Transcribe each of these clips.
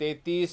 33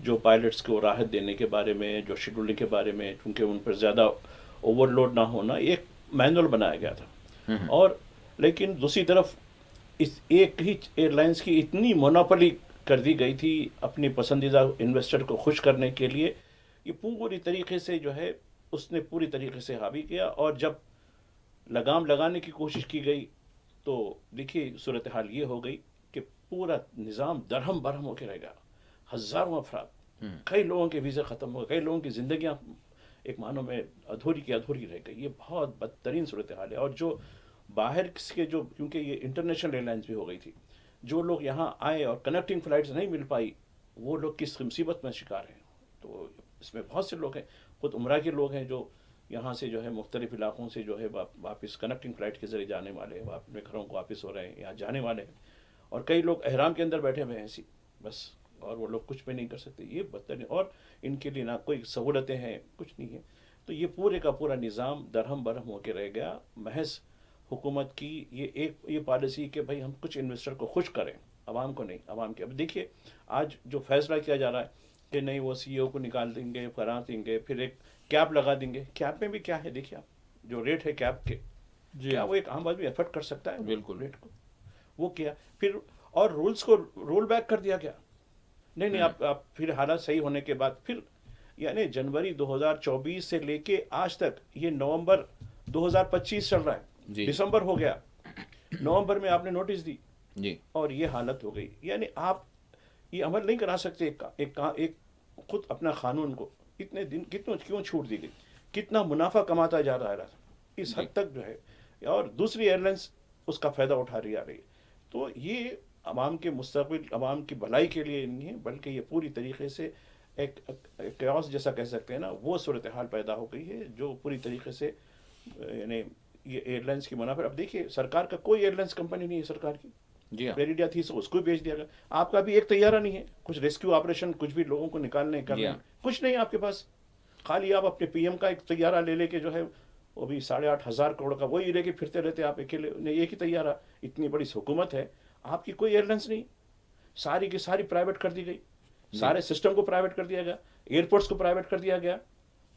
جو پائلٹس کو راحت دینے کے بارے میں، جو شیڈولنگ کے بارے میں، کیونکہ ان پر زیادہ اوور لوڈ نہ ہونا، ایک مینول بنایا گیا تھا. اور لیکن دوسری طرف اس ایک ہی ایئر لائنس کی اتنی مونوپلی کر دی گئی تھی اپنی پسندیدہ انویسٹر کو خوش کرنے کے لیے، یہ پوری طریقے سے جو ہے اس نے پوری طریقے سے حاوی کیا. اور جب لگام لگانے کی کوشش کی گئی تو دیکھیے صورتحال یہ ہو گئی کہ پورا نظام درہم برہم ہو کے رہ گیا. ہزاروں افراد، کئی لوگوں کے ویزے ختم ہو گئے، کئی لوگوں کی زندگیاں ایک معنوں میں ادھوری کی ادھوری رہ گئی. یہ بہت بدترین صورتحال ہے. اور جو باہر کے جو، کیونکہ یہ انٹرنیشنل ایئر لائنس بھی ہو گئی تھی، جو لوگ یہاں آئے اور کنیکٹنگ فلائٹس نہیں مل پائی، وہ لوگ کس مصیبت میں شکار ہیں. تو اس میں بہت سے لوگ ہیں، خود عمرہ کے لوگ ہیں جو یہاں سے جو ہے مختلف علاقوں سے جو ہے واپس کنیکٹنگ فلائٹ کے ذریعے جانے والے ہیں، اپنے گھروں کو واپس ہو رہے ہیں، یہاں جانے والے ہیں. اور کئی لوگ احرام کے اندر بیٹھے ہوئے ہیں ایسی بس، اور وہ لوگ کچھ بھی نہیں کر سکتے. یہ بدترین، اور ان کے لیے نہ کوئی سہولتیں ہیں، کچھ نہیں ہے. تو یہ پورے کا پورا نظام درہم برہم ہو کے رہ گیا. محض حکومت کی یہ پالیسی کہ بھائی ہم کچھ انویسٹر کو خوش کریں، عوام کو نہیں. عوام کے اب دیکھیے آج جو فیصلہ کیا جا رہا ہے کہ نہیں وہ سی او کو نکال دیں گے، فرا دیں گے، پھر ایک کیپ لگا دیں گے. کیپ میں بھی کیا ہے دیکھیے آپ، جو ریٹ ہے کیپ کے، کیا وہ ایک عام آدمی افورڈ کر سکتا ہے بالکل ریٹ کو؟ وہ کیا پھر، اور رولز کو رول بیک کر دیا گیا. نہیں آپ پھر حالات صحیح ہونے کے بعد پھر، یعنی جنوری 2024 سے لے کے آج تک، یہ نومبر 2025 چل رہا ہے، دسمبر ہو گیا، نومبر میں آپ نے نوٹس دی جی، اور یہ حالت ہو گئی. یعنی آپ یہ عمل نہیں کرا سکتے ایک خود اپنا قانون کو. اتنے دن کیوں چھوٹ دی گئی؟ کتنا منافع کماتا جا رہا ہے اس حد تک جو ہے، اور دوسری ایئر لائنس اس کا فائدہ اٹھا رہی آ رہی ہے. تو یہ عوام کے مستقبل، عوام کی بھلائی کے لیے نہیں ہے، بلکہ یہ پوری طریقے سے ایک کیوس جیسا کہہ سکتے ہیں نا، وہ صورتحال پیدا ہو گئی ہے جو پوری طریقے سے، یعنی یہ ایئر لائنس کی منافع. اب دیکھیے سرکار کا کوئی ایئر لائنس کمپنی نہیں ہے سرکار کی. جی ہاں، پیریڈیا تھی اس کو بیچ دیا گیا. آپ کا بھی ایک طیارہ نہیں ہے، کچھ ریسکیو آپریشن، کچھ بھی لوگوں کو نکالنے کرنے، کچھ نہیں آپ کے پاس. خالی آپ اپنے پی ایم کا ایک طیارہ لے کے جو ہے، وہ بھی 8,500 کروڑ کا، وہی لے کے پھرتے رہتے آپ اکیلے. ایک ہی طیارہ، اتنی بڑی حکومت ہے آپ کی، کوئی ایئر لائنس نہیں. ساری کی ساری پرائیویٹ کر دی گئی، سارے سسٹم کو پرائیویٹ کر دیا گیا، ایئرپورٹس کو پرائیویٹ کر دیا گیا.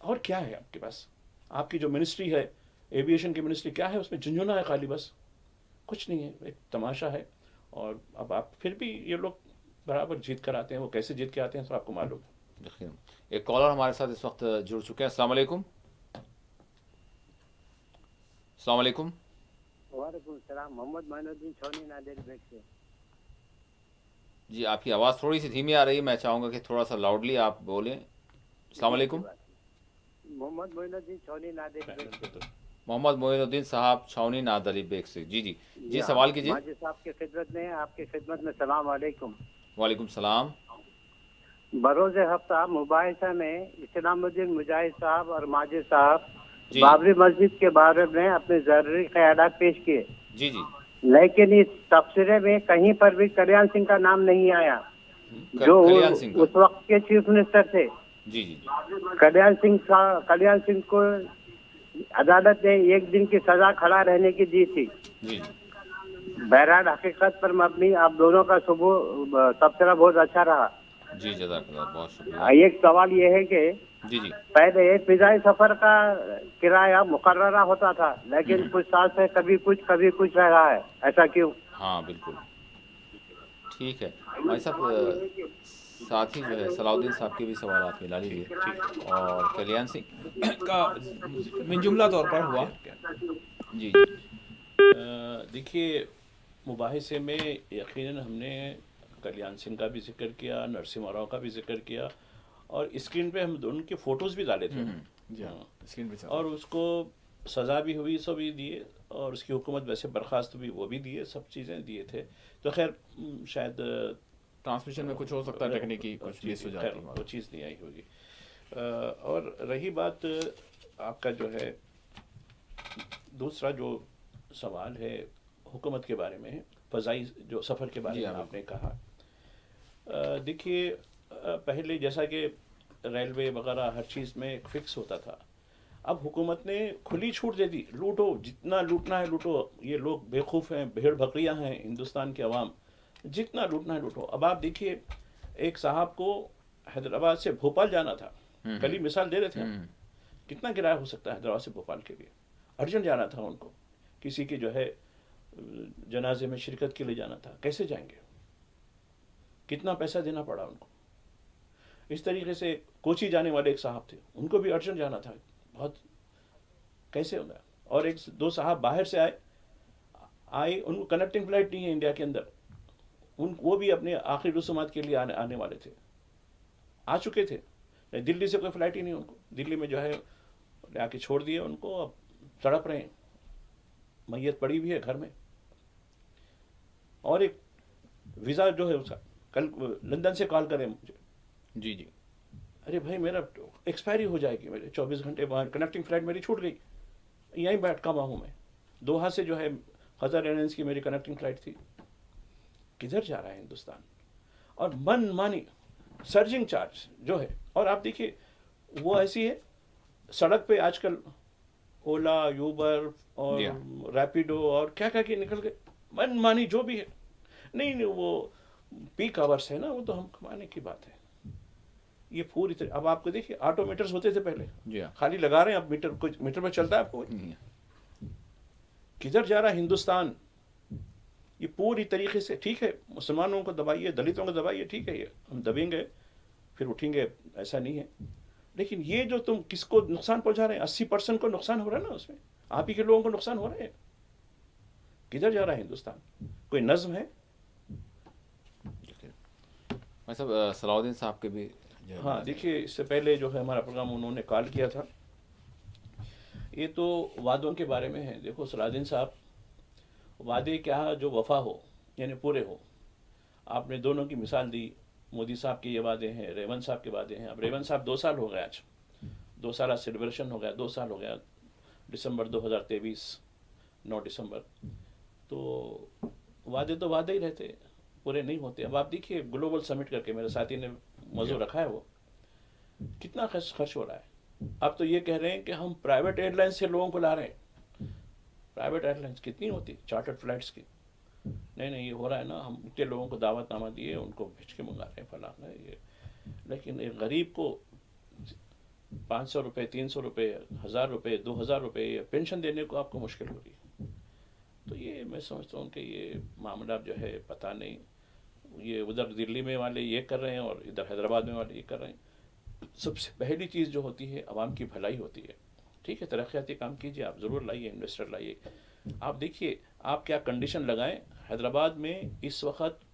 اور کیا ہے آپ کے پاس؟ آپ کی جو منسٹری ہے، ایویشن کی منسٹری، کیا ہے اس میں؟ جھنجھونا ہے خالی، بس کچھ نہیں ہے، ایک تماشا ہے. اور اب آپ پھر بھی یہ لوگ برابر جیت کر آتے ہیں. وہ کیسے جیت کے آتے ہیں تو آپ کو معلوم ہے. ایک کالر ہمارے ساتھ اس وقت جڑ چکے ہیں. السلام علیکم. السلام علیکم. وعلیکم السلام. محمد معین الدین چھونی نادر بیگ سے. جی آپ کی آواز تھوڑی سی دھیمی آ رہی ہے، میں چاہوں گا کہ تھوڑا سا لاؤڈلی آپ بولیں. السلام علیکم. محمد معین الدین چھونی نادر بیگ سے. محمد معین الدین صاحب چھاونی نادری بیگ سے. جی سوال کیجیے. ماجد صاحب کی خدمت میں، آپ کی خدمت میں. السلام علیکم. وعلیکم السلام. بروز ہفتہ مباحثہ میں اسلام الدین مجاہد صاحب اور ماجد صاحب بابری مسجد کے بارے میں اپنے ضروری خیالات پیش کیے. جی لیکن اس تبصرے میں کہیں پر بھی کلیان سنگھ کا نام نہیں آیا، جو اس وقت کے چیف منسٹر تھے. جی کلیان سنگھ کو عدالت نے 1 دن کی سزا کھڑا رہنے کی دی تھی. بہرحال حقیقت پر مبنی آپ دونوں کا تبصرہ بہت اچھا رہا. جی جزاک اللہ، بہت شکریہ. ایک سوال یہ ہے کہ پہلے فضائی سفر کا کرایہ مقررہ ہوتا تھا، لیکن کچھ سال سے کبھی کچھ رہ رہا ہے، ایسا کیوں؟ ہاں بالکل ٹھیک ہے. بھائی صاحب ساتھ ہی جو ہے صلاح الدین صاحب کے بھی سوالات ملا لیجیے، اور کلیان سنگھ کا من جملہ طور پر ہوا. جی دیکھیے مباحثے میں یقیناً ہم نے کلیان سنگھ کا بھی ذکر کیا، نرسمہا راؤ کا بھی ذکر کیا، اور اسکرین پہ ہم دونوں کے فوٹوز بھی ڈالے تھے. اور اس کو سزا بھی ہوئی، سب بھی دیے، اور اس کی حکومت ویسے برخاست بھی، وہ بھی دیے، سب چیزیں دیے تھے. تو خیر شاید ٹرانسمیشن میں کچھ ہو سکتا ہے، ٹیکنیکی کچھ مس ہو جاتی ہے، وہ چیز نہیں آئی ہوگی. اور رہی بات آپ کا جو ہے دوسرا جو سوال ہے حکومت کے بارے میں، فضائی جو سفر کے بارے میں آپ نے کہا. دیکھیے پہلے جیسا کہ ریلوے وغیرہ ہر چیز میں ایک فکس ہوتا تھا، اب حکومت نے کھلی چھوٹ دے دی، لوٹو جتنا لوٹنا ہے لوٹو. یہ لوگ بیوقوف ہیں، بھیڑ بکریاں ہیں ہندوستان کے عوام، جتنا لوٹنا ہے لوٹو. اب آپ دیکھیے ایک صاحب کو حیدرآباد سے بھوپال جانا تھا، کل ہی مثال دے رہے تھے ہم، کتنا کرایہ ہو سکتا ہے حیدرآباد سے بھوپال کے لیے؟ ارجنٹ جانا تھا ان کو، کسی کی جو ہے جنازے میں شرکت کے لیے جانا تھا، کیسے جائیں گے؟ کتنا پیسہ دینا پڑا ان کو. اس طریقے سے کوچی جانے والے ایک صاحب تھے، ان کو بھی ارجنٹ جانا تھا، بہت کیسے ہوگا؟ اور ایک دو صاحب باہر سے آئے ان کو کنیکٹنگ فلائٹ نہیں ہے انڈیا کے اندر، وہ بھی اپنے آخری رسومات کے لیے آنے والے تھے، آ چکے تھے، دلی سے کوئی فلائٹ ہی نہیں ان کو، دلی میں جو ہے لا کے چھوڑ دیے ان کو، اب تڑپ رہے ہیں، میت پڑی ہوئی ہے گھر میں. اور ایک ویزا جو ہے اس کا کل لندن سے کال کرے مجھے، جی جی، ارے بھائی میرا ایکسپائری ہو جائے گی، میرے 24 گھنٹے بعد کنیکٹنگ فلائٹ میری چھوٹ گئی، یہیں بیٹھ کما ہوں میں. دوحہ سے جو ہے قطر ایئرلائنس کی میری کنیکٹنگ فلائٹ تھی. کدھر جا رہا ہے ہندوستان؟ اور من مانی سرجنگ چارج جو ہے، اور آپ دیکھیے وہ ایسی ہے، سڑک پہ آج کل اولا، یوبر اور ریپیڈو اور کیا کہ نکل گئے، من مانی جو بھی ہے. نہیں وہ پیک آورس ہے نا، وہ تو ہم کمانے کی بات ہے. یہ پوری طرح اب آپ کو دیکھیے آٹو میٹرز ہوتے تھے پہلے، خالی لگا رہے ہیں، اب میٹر پہ چلتا ہے آپ کو. کدھر جا رہا ہے ہندوستان؟ یہ پوری طریقے سے ٹھیک ہے مسلمانوں کو دبائیے، دلتوں کو دبائیے، ٹھیک ہے، یہ ہم دبیں گے پھر اٹھیں گے، ایسا نہیں ہے. لیکن یہ جو تم کس کو نقصان پہنچا رہے ہیں، 80% کو نقصان ہو رہا ہے نا، اس میں آپ ہی کے لوگوں کو نقصان ہو رہے ہیں. کدھر جا رہا ہے ہندوستان؟ کوئی نظم ہے؟ صلاح الدین صاحب کے بھی ہاں دیکھیے، اس سے پہلے جو ہے ہمارا پروگرام انہوں نے کال کیا تھا، یہ تو وعدوں کے بارے میں ہے. دیکھو صلاح الدین صاحب، وعدے کیا جو وفا ہو، یعنی پورے ہو. آپ نے دونوں کی مثال دی، مودی صاحب کے یہ وعدے ہیں، ریونت صاحب کے وعدے ہیں. اب ریونت صاحب 2 سال ہو گئے، آج 2 سالہ سیلیبریشن ہو گیا، 2 سال ہو گیا، دسمبر 2023 9 دسمبر. تو وعدے تو وعدے ہی رہتے، پورے نہیں ہوتے. اب آپ دیکھیے گلوبل سمٹ کر کے میرے ساتھی نے موضوع رکھا ہے، وہ کتنا خرچ ہو رہا ہے. اب تو یہ کہہ رہے ہیں کہ ہم پرائیویٹ ایئر لائن سے لوگوں کو لا رہے ہیں. پرائیویٹ ایئر لائنس کتنی ہوتی چارٹرڈ فلائٹس کی؟ نہیں یہ ہو رہا ہے نا، ہم اتنے لوگوں کو دعوت نامہ دیے، ان کو بھیج کے منگا رہے ہیں فلاں یہ. لیکن ایک غریب کو 500 روپے، 300 روپے، 1000 روپے، 2000 روپے پینشن دینے کو آپ کو مشکل ہو رہی ہے. تو یہ میں سمجھتا ہوں کہ یہ معاملہ جو ہے پتہ نہیں، یہ ادھر دلی میں والے یہ کر رہے ہیں اور ادھر حیدرآباد میں والے یہ کر رہے ہیں. سب سے پہلی چیز جو ہوتی ہے عوام کی بھلائی ہوتی ہے. ٹھیک ہے ترقیاتی کام کیجیے، آپ ضرور لائیے، انویسٹر لائیے. آپ دیکھیے آپ کیا کنڈیشن لگائیں. حیدرآباد میں اس وقت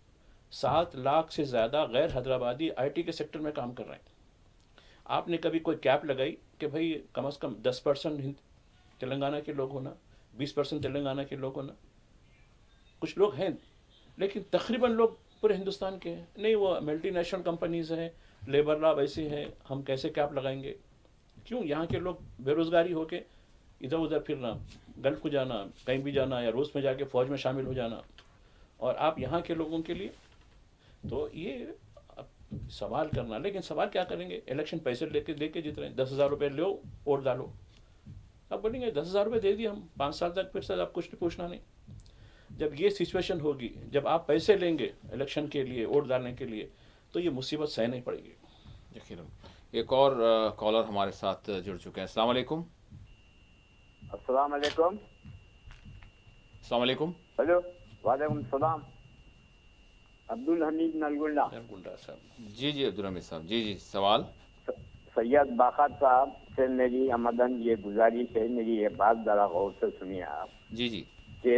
7 لاکھ سے زیادہ غیر حیدرآبادی آئی ٹی کے سیکٹر میں کام کر رہے ہیں. آپ نے کبھی کوئی کیپ لگائی کہ بھائی کم از کم 10% تلنگانہ کے لوگ ہونا، 20% تلنگانہ کے لوگ ہونا؟ کچھ لوگ ہیں لیکن تقریباً لوگ پورے ہندوستان کے ہیں. نہیں وہ ملٹی نیشنل کمپنیز ہیں، لیبر لا ویسے ہیں، ہم کیسے کیپ لگائیں گے؟ کیوں یہاں کے لوگ بے روزگاری ہو کے ادھر ادھر پھرنا، گلف کو جانا، کہیں بھی جانا، یا روس میں جا کے فوج میں شامل ہو جانا، اور آپ یہاں کے لوگوں کے لیے. تو یہ سوال کرنا، لیکن سوال کیا کریں گے؟ الیکشن پیسے لے کے جیت رہے ہیں. 10,000 روپے لو ووٹ ڈالو. اب بولیں گے 10,000 روپے دے دیے ہم 5 سال تک، پھر سے آپ کچھ نہیں پوچھنا نہیں. جب یہ سچویشن ہوگی، جب آپ پیسے لیں گے الیکشن کے لیے، ووٹ ڈالنے کے لیے، تو یہ مصیبت سہنی پڑے گی. ایک اور کالر ہمارے ساتھ جڑ چکے ہیں. السلام علیکم. السلام علیکم. السلام علیکم. ہلو، وعلیکم السلام. عبدالحمید نلگنڈا. جی عبدالحمید صاحب، جی سوال. سید باقر صاحب سے میری آمدن یہ گزارش ہے، میری یہ بات ذرا غور سے سنیے آپ. جی کہ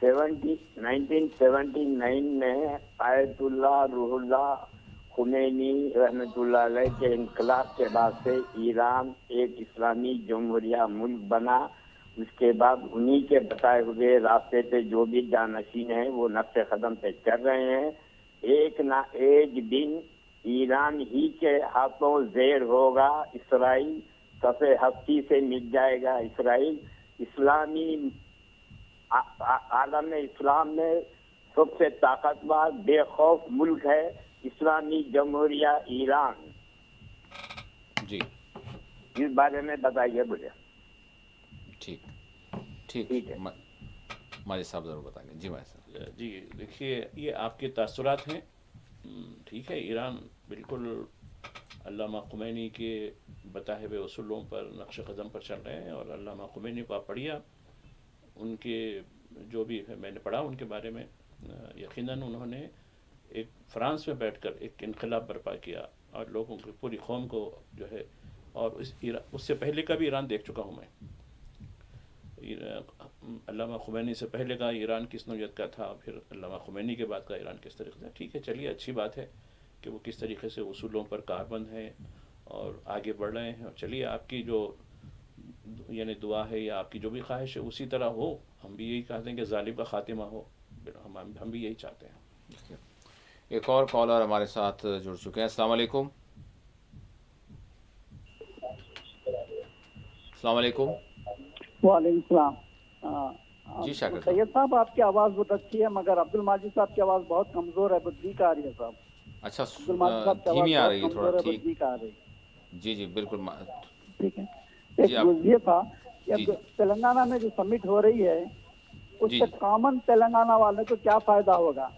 1979 میں آیت اللہ روح اللہ خمینی رحمۃ اللہ علیہ کے انقلاب کے بعد سے ایران ایک اسلامی جمہوریہ ملک بنا. اس کے بعد انہی کے بتائے ہوئے راستے پہ جو بھی جانشین ہیں وہ نقش قدم پہ چل رہے ہیں. ایک نہ ایک دن ایران ہی کے ہاتھوں زیر ہوگا اسرائیل، صفحہ ہستی سے مٹ جائے گا اسرائیل. اسلامی عالم اسلام میں سب سے طاقتور بے خوف ملک ہے اسلامی جمہوریہ ایران. جی اس بارے میں بتائیے مجھے. ٹھیک ہے ماجد صاحب ضرور بتائیں گے. جی ماجد صاحب. جی دیکھیے یہ آپ کے تاثرات ہیں. ٹھیک ہے ایران بالکل علامہ خمینی کے بتائے ہوئے اصولوں پر نقش قدم پر چل رہے ہیں، اور علامہ خمینی کو آپ پڑھیے، ان کے جو بھی میں نے پڑھا ان کے بارے میں، یقیناً انہوں نے ایک فرانس میں بیٹھ کر ایک انقلاب برپا کیا، اور لوگوں کی پوری قوم کو جو ہے، اور اس سے پہلے کا بھی ایران دیکھ چکا ہوں میں، علامہ خمینی سے پہلے کا ایران کس نوعیت کا تھا، پھر علامہ خمینی کے بعد کا ایران کس طریقے سے. ٹھیک ہے، چلیے اچھی بات ہے کہ وہ کس طریقے سے اصولوں پر کاربند ہیں اور آگے بڑھ رہے ہیں. اور چلیے آپ کی جو یعنی دعا ہے یا آپ کی جو بھی خواہش ہے اسی طرح ہو. ہم بھی یہی چاہتے ہیں کہ ظالم کا خاتمہ ہو، ہم بھی یہی چاہتے ہیں. ایک اور کالر ہمارے ساتھ جڑ چکے ہیں. السلام علیکم. السلام علیکم. وعلیکم السلام. جی شاکر صاحب. سید صاحب آپ کی آواز بہت اچھی ہے، مگر عبد الماجد صاحب کی آواز بہت کمزور ہے، بدلی کا آ رہی ہے صاحب. اچھا، عبد الماجد صاحب کی آواز دھیمی آ بہت رہی ہے تھوڑا. کمزور ہے، ٹھیک، بدلی کا آ رہی ہے. جی جی بالکل. ٹھیک ہے. جی ایک آپ یہ تھا کہ جی اب جی تلنگانہ میں جو سمٹ ہو رہی ہے اس جی سے جی کامن تلنگانہ والے کو کیا فائدہ ہوگا؟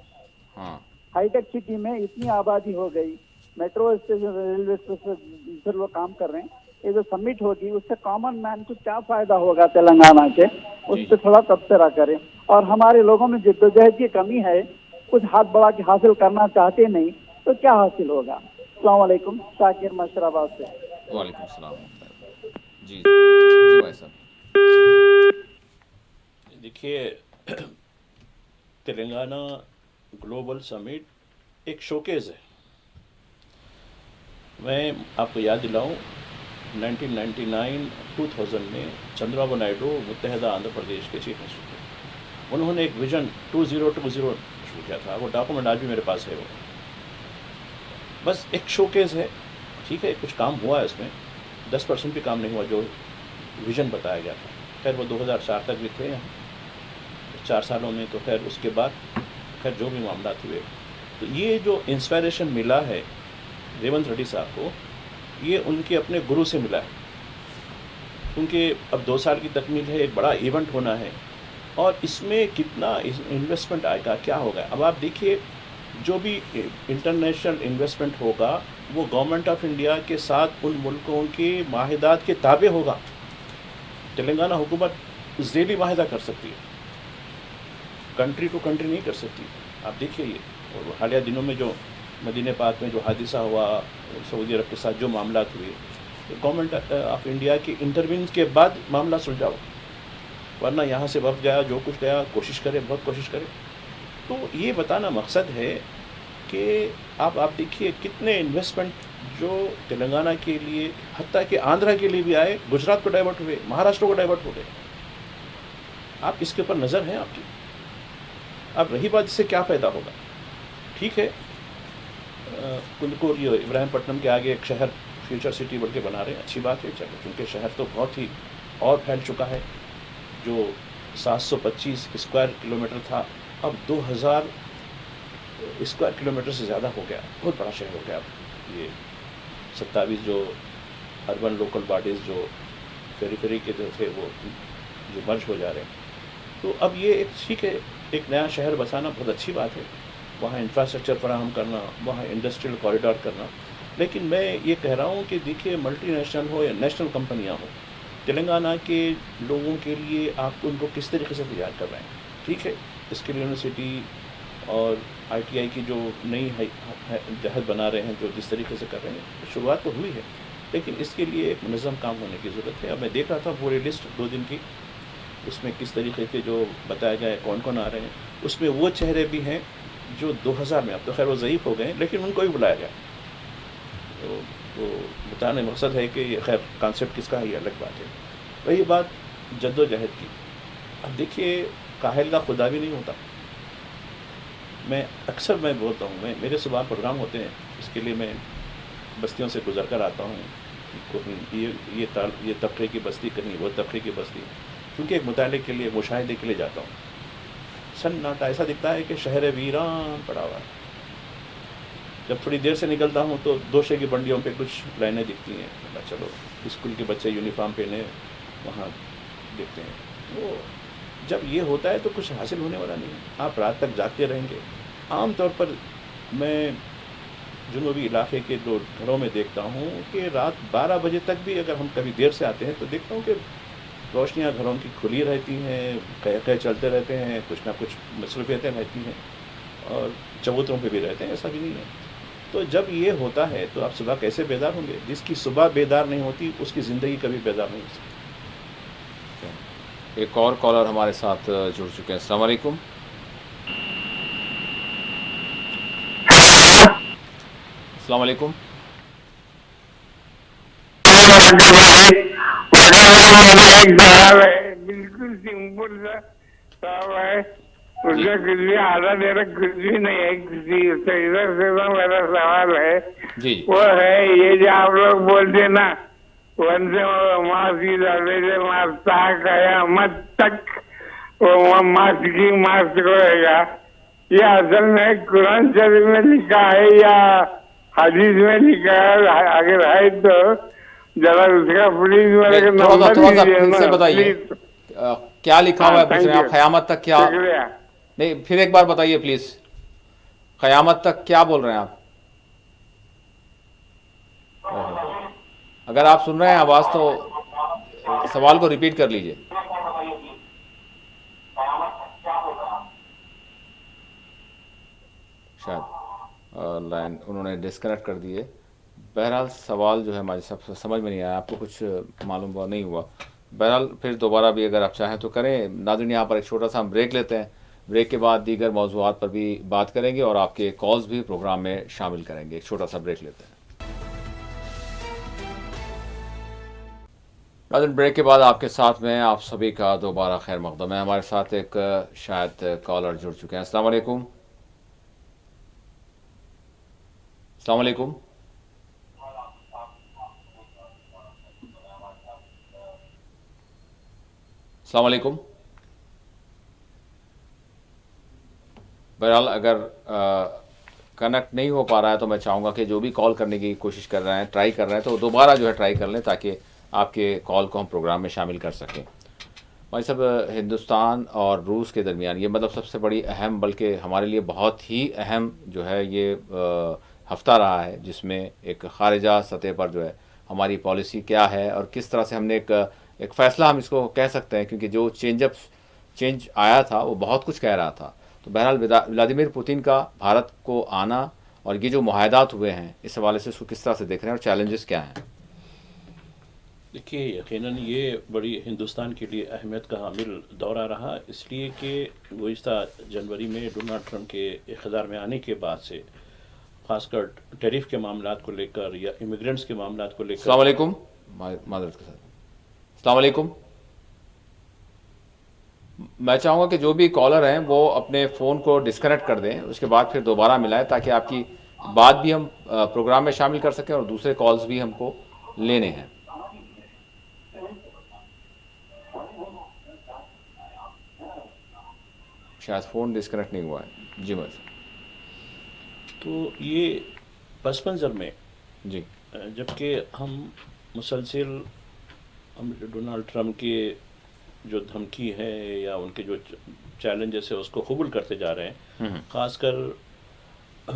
ہاں ہائی ٹیک سٹی میں اتنی آبادی ہو گئی، میٹرو اسٹیشن، ریلوے اسٹیشن پر لوگ کام کر رہے ہیں. یہ جو سبمٹ ہوگی اس سے کامن مین کو کیا فائدہ ہوگا تلنگانہ کے، اس جی پہ جی تھوڑا تبصرہ کریں. اور ہمارے لوگوں میں جدوجہد کی کمی ہے، کچھ ہاتھ بڑھا کے حاصل کرنا چاہتے نہیں تو کیا حاصل ہوگا؟ السلام علیکم. شاکر مشرآباد سے. وعلیکم السلام ورحمۃ اللہ. جی جی بھائی صاحب. دیکھیے، تلنگانہ گلوبل سمٹ ایک شوکیز ہے. میں آپ کو یاد دلاؤں 1999-2000 میں چندرا بابو نائیڈو متحدہ آندھرا پردیش کے چیف منسٹر تھے. انہوں نے ایک ویژن 2020 شروع کیا تھا. وہ ڈاکومنٹ آج بھی میرے پاس ہے. وہ بس ایک شوکیز ہے. ٹھیک ہے، کچھ کام ہوا ہے اس میں، 10% بھی کام نہیں ہوا جو ویژن بتایا گیا تھا. خیر وہ 2004 تک بھی تھے یہاں 4 سالوں میں. تو خیر اس کے بعد خیر جو بھی معاملات ہوئے، تو یہ جو انسپائریشن ملا ہے ریونت ریڈی صاحب کو، یہ ان کے اپنے گرو سے ملا ہے. کیونکہ اب 2 سال کی تکمیل ہے، ایک بڑا ایونٹ ہونا ہے، اور اس میں کتنا انویسٹمنٹ آئے گا، کیا ہوگا. اب آپ دیکھیے، جو بھی انٹرنیشنل انویسٹمنٹ ہوگا وہ گورنمنٹ آف انڈیا کے ساتھ ان ملکوں کے معاہدات کے تابع ہوگا. تلنگانہ حکومت ذیلی معاہدہ کر سکتی ہے، کنٹری ٹو کنٹری نہیں کر سکتی. آپ دیکھیے یہ، اور حالیہ دنوں میں جو مدینہ پاک میں جو حادثہ ہوا، سعودی عرب کے ساتھ جو معاملات ہوئے، گورنمنٹ آف انڈیا کی انٹروینس کے بعد معاملہ سلجھا ہو، ورنہ یہاں سے وقت گیا، جو کچھ گیا، کوشش کرے، بہت کوشش کرے. تو یہ بتانا مقصد ہے کہ آپ دیکھیے کتنے انویسٹمنٹ جو تلنگانہ کے لیے، حتیٰ کہ آندھرا کے لیے بھی آئے، گجرات کو ڈائیورٹ ہوئے، مہاراشٹر کو ڈائیورٹ ہو گئے. آپ اس کے اوپر نظر ہیں آپ کی. اب رہی بات اس سے کیا فائدہ ہوگا، ٹھیک ہے، یہ ابراہیم پٹنم کے آگے ایک شہر فیوچر سٹی بول کے بنا رہے ہیں، اچھی بات ہے. چلو، کیونکہ شہر تو بہت ہی اور پھیل چکا ہے. جو 725 اسکوائر کلومیٹر تھا اب 2000 اسکوائر کلومیٹر سے زیادہ ہو گیا. بہت بڑا شہر ہو گیا. اب یہ 27 جو اربن لوکل باڈیز جو فیری کے جو تھے وہ جو مرج ہو جا رہے ہیں. تو اب یہ ایک ٹھیک ہے، ایک نیا شہر بسانا بہت اچھی بات ہے، وہاں انفراسٹرکچر فراہم کرنا، وہاں انڈسٹریل کوریڈور کرنا. لیکن میں یہ کہہ رہا ہوں کہ دیکھیے، ملٹی نیشنل ہو یا نیشنل کمپنیاں ہوں، تلنگانہ کے لوگوں کے لیے آپ ان کو کس طریقے سے تیار کر رہے ہیں. ٹھیک ہے، اسکل یونیورسٹی اور ITI کی جو نئی جہد بنا رہے ہیں، جو جس طریقے سے کر رہے ہیں، شروعات تو ہوئی ہے، لیکن اس کے لیے ایک منظم کام ہونے کی ضرورت ہے. اب میں دیکھ رہا تھا پوری لسٹ 2 دن کی، اس میں کس طریقے کے جو بتایا گیا ہے کون کون آ رہے ہیں. اس میں وہ چہرے بھی ہیں جو 2000 میں، اب تو خیر وہ ضعیف ہو گئے ہیں، لیکن ان کو بھی بلایا گیا. تو بتانے مقصد ہے کہ یہ خیر کانسیپٹ کس کا ہے یہ الگ بات ہے. وہی بات جد و جہد کی. اب دیکھیے، کاہل کا خدا بھی نہیں ہوتا. میں اکثر بولتا ہوں، میرے صبح پروگرام ہوتے ہیں، اس کے لیے میں بستیوں سے گزر کر آتا ہوں. یہ طبقے کی بستی کرنی، وہ طبقے کی بستی، کیونکہ ایک مطالعے کے لیے، مشاہدے کے لیے جاتا ہوں. سناٹا ایسا دکھتا ہے کہ شہر ویران پڑا ہوا ہے. جب تھوڑی دیر سے نکلتا ہوں تو دوشے کی بنڈیوں پہ کچھ لائنیں دکھتی ہیں. چلو، اسکول کے بچے یونیفارم پہنے وہاں دیکھتے ہیں. وہ جب یہ ہوتا ہے تو کچھ حاصل ہونے والا نہیں ہے. آپ رات تک جاگتے رہیں گے. عام طور پر میں جنوبی علاقے کے جو گھروں میں دیکھتا ہوں کہ رات 12 بجے تک بھی اگر ہم کبھی دیر سے آتے ہیں تو دیکھتا ہوں کہ روشنیاں گھروں کی کھلی رہتی ہیں، قہقہ چلتے رہتے ہیں، کچھ نہ کچھ مصروفیتیں رہتی ہیں، اور چبوتروں پہ بھی رہتے ہیں، ایسا بھی نہیں ہے. تو جب یہ ہوتا ہے تو آپ صبح کیسے بیدار ہوں گے؟ جس کی صبح بیدار نہیں ہوتی اس کی زندگی کبھی بیدار نہیں ہو سکتی. ایک اور کالر ہمارے ساتھ جڑ چکے ہیں. السلام علیکم. السلام علیکم. ایک سوال ہے بالکل سمپل سا سوال ہے. اس کا کچھ بھی آدھا دیر کچھ بھی نہیں ہے. کسی ادھر سے میرا سوال ہے جی وہ ہے یہ جو آپ لوگ بولتے ہیں نا ون سے ماسی دے سے مارتا قیامت تک وہ ماسکی ماسک رہے گا. یہ اصل میں قرآن شریف میں لکھا ہے یا حدیث میں لکھا ہے؟ اگر ہے تو ذرا اس کا پلیز میرے کو نمبر تھوڑا سا دیجیے پھر سے نا بتائیے پلیز. کیا لکھا ہوا ہے پوچھ رہے ہیں آپ؟ تھینک یو، قیامت تک کیا؟ شکریہ. نہیں پھر ایک بار بتائیے پلیز. قیامت تک کیا بول رہے ہیں آپ؟ اگر آپ سن رہے ہیں آواز تو سوال کو ریپیٹ کر لیجئے. شاید لائن انہوں نے ڈسکنیکٹ کر دیے. بہرحال سوال جو ہے ہماری سب سمجھ میں نہیں آیا، آپ کو کچھ معلوم نہیں ہوا. بہرحال پھر دوبارہ بھی اگر آپ چاہیں تو کریں. ناظرین یہاں پر ایک چھوٹا سا ہم بریک لیتے ہیں. بریک کے بعد دیگر موضوعات پر بھی بات کریں گے اور آپ کے کالز بھی پروگرام میں شامل کریں گے. ایک چھوٹا سا بریک لیتے ہیں. ناظرین بریک کے بعد آپ کے ساتھ میں آپ سبھی کا دوبارہ خیر مقدم ہے. ہمارے ساتھ ایک شاید کالر جڑ چکے ہیں. السلام علیکم. السلام علیکم. السلام علیکم. بہرحال اگر کنیکٹ نہیں ہو پا رہا ہے تو میں چاہوں گا کہ جو بھی کال کرنے کی کوشش کر رہے ہیں ٹرائی کر رہے ہیں تو دوبارہ جو ہے ٹرائی کر لیں تاکہ آپ کے کال کو ہم پروگرام میں شامل کر سکیں. بھائی صاحب ہندوستان اور روس کے درمیان یہ مطلب سب سے بڑی اہم بلکہ ہمارے لیے بہت ہی اہم جو ہے یہ ہفتہ رہا ہے جس میں ایک خارجہ سطح پر جو ہے ہماری پالیسی کیا ہے اور کس طرح سے ہم نے ایک فیصلہ ہم اس کو کہہ سکتے ہیں کیونکہ جو چینج آیا تھا وہ بہت کچھ کہہ رہا تھا. تو بہرحال ولادیمیر پوتن کا بھارت کو آنا اور یہ جو معاہدات ہوئے ہیں اس حوالے سے اس کو کس طرح سے دیکھ رہے ہیں اور چیلنجز کیا ہیں؟ دیکھیے یقیناً یہ بڑی ہندوستان کے لیے اہمیت کا حامل دورہ رہا، اس لیے کہ گزشتہ جنوری میں ڈونلڈ ٹرمپ کے اقتدار میں آنے کے بعد سے خاص کر ٹیرف کے معاملات کو لے کر یا امیگرینٹس کے معاملات کو لے کر. السلام علیکم. معذرت کے ساتھ السلام علیکم. میں چاہوں گا کہ جو بھی کالر ہیں وہ اپنے فون کو ڈسکنیکٹ کر دیں، اس کے بعد پھر دوبارہ ملائیں تاکہ آپ کی بات بھی ہم پروگرام میں شامل کر سکیں اور دوسرے کالز بھی ہم کو لینے ہیں. شاید فون ڈسکنیکٹ نہیں ہوا ہے. جی بس. تو یہ پس منظر میں جی جبکہ ہم مسلسل ڈونلڈ ٹرمپ کی جو دھمکی ہے یا ان کے جو چیلنجز ہے اس کو قبول کرتے جا رہے ہیں، خاص کر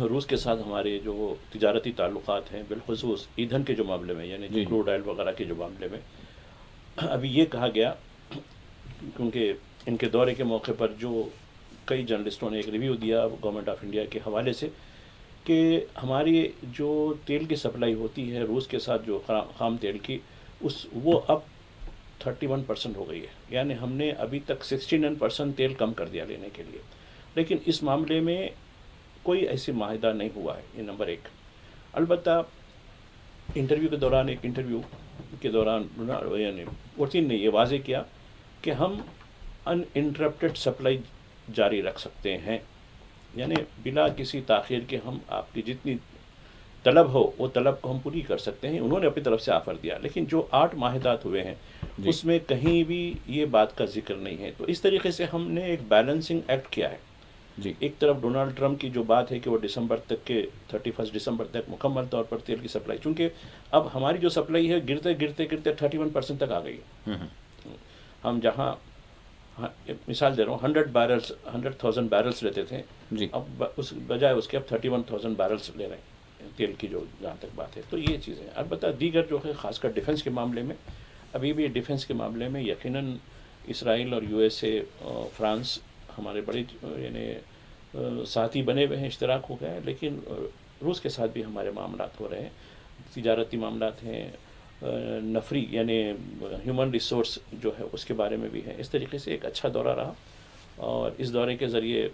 روس کے ساتھ ہمارے جو تجارتی تعلقات ہیں بالخصوص ایندھن کے جو معاملے میں یعنی جو کروڈ آئل وغیرہ کے جو معاملے میں ابھی یہ کہا گیا، کیونکہ ان کے دورے کے موقع پر جو کئی جرنلسٹوں نے ایک ریویو دیا گورنمنٹ آف انڈیا کے حوالے سے کہ ہماری جو تیل کی سپلائی ہوتی ہے روس کے ساتھ جو خام تیل کی وہ اب 31% ہو گئی ہے، یعنی ہم نے ابھی تک 69% تیل کم کر دیا لینے کے لیے. لیکن اس معاملے میں کوئی ایسی معاہدہ نہیں ہوا ہے، یہ نمبر ایک. البتہ انٹرویو کے دوران یعنی پوتن نے یہ واضح کیا کہ ہم ان انٹرپٹڈ سپلائی جاری رکھ سکتے ہیں، یعنی بلا کسی تاخیر کے ہم آپ کی جتنی طلب ہو وہ طلب کو ہم پوری کر سکتے ہیں. انہوں نے اپنی طرف سے آفر دیا، لیکن جو 8 معاہدات ہوئے ہیں اس میں کہیں بھی یہ بات کا ذکر نہیں ہے. تو اس طریقے سے ہم نے ایک بیلنسنگ ایکٹ کیا ہے. جی ایک طرف ڈونلڈ ٹرمپ کی جو بات ہے کہ وہ دسمبر تک کے 31 دسمبر تک مکمل طور پر تیل کی سپلائی، چونکہ اب ہماری جو سپلائی ہے گرتے 31% تک آ گئی ہے. ہم جہاں مثال دے رہا ہوں 100,000 بیرلز لیتے تھے، جی اب اس بجائے اس کے اب 31,000 بیرلز لے رہے ہیں. تیل کی جو جہاں تک بات ہے تو یہ چیزیں البتہ دیگر جو ہے خاص کر ڈیفنس کے معاملے میں ابھی بھی ڈیفنس کے معاملے میں یقیناً اسرائیل اور یو ایس اے فرانس ہمارے بڑے یعنی ساتھی بنے ہوئے ہیں، اشتراک ہو گئے ہیں، لیکن روس کے ساتھ بھی ہمارے معاملات ہو رہے ہیں، تجارتی معاملات ہیں، نفری یعنی ہیومن ریسورس جو ہے اس کے بارے میں بھی ہے۔ اس طریقے سے ایک اچھا دورہ رہا اور اس دورے کے ذریعے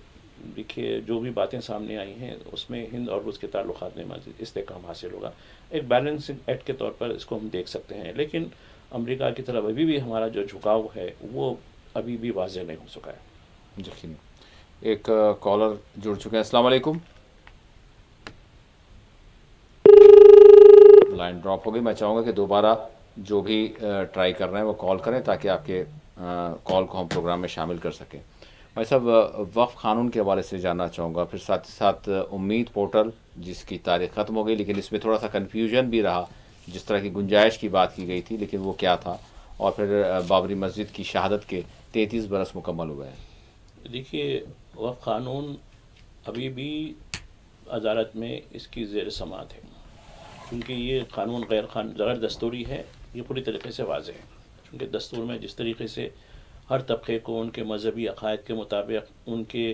دیکھیے جو بھی باتیں سامنے آئی ہیں اس میں ہند اور روس کے تعلقات میں مزید استحکام حاصل ہوگا۔ ایک بیلنسنگ ایکٹ کے طور پر اس کو ہم دیکھ سکتے ہیں، لیکن امریکہ کی طرف ابھی بھی ہمارا جو جھکاؤ ہے وہ ابھی بھی واضح نہیں ہو سکا ہے۔ یقین ایک کالر جڑ چکے ہیں۔ السلام علیکم، لائن ڈراپ ہو گئی۔ میں چاہوں گا کہ دوبارہ جو بھی ٹرائی کر رہے ہیں وہ کال کریں تاکہ آپ کے کال کو ہم پروگرام میں شامل کر سکیں۔ بھائی صاحب، وقف قانون کے حوالے سے جاننا چاہوں گا، پھر ساتھ ہی ساتھ امید پورٹل جس کی تاریخ ختم ہو گئی لیکن اس میں تھوڑا سا کنفیوژن بھی رہا، جس طرح کی گنجائش کی بات کی گئی تھی لیکن وہ کیا تھا، اور پھر بابری مسجد کی شہادت کے 33 برس مکمل ہوئے ہیں۔ دیکھیے وقف قانون ابھی بھی عدالت میں اس کی زیر سماعت ہے، کیونکہ یہ قانون غیر دستوری ہے، یہ پوری طریقے سے واضح ہے، کیونکہ دستور میں جس طریقے سے ہر طبقے کو ان کے مذہبی عقائد کے مطابق ان کے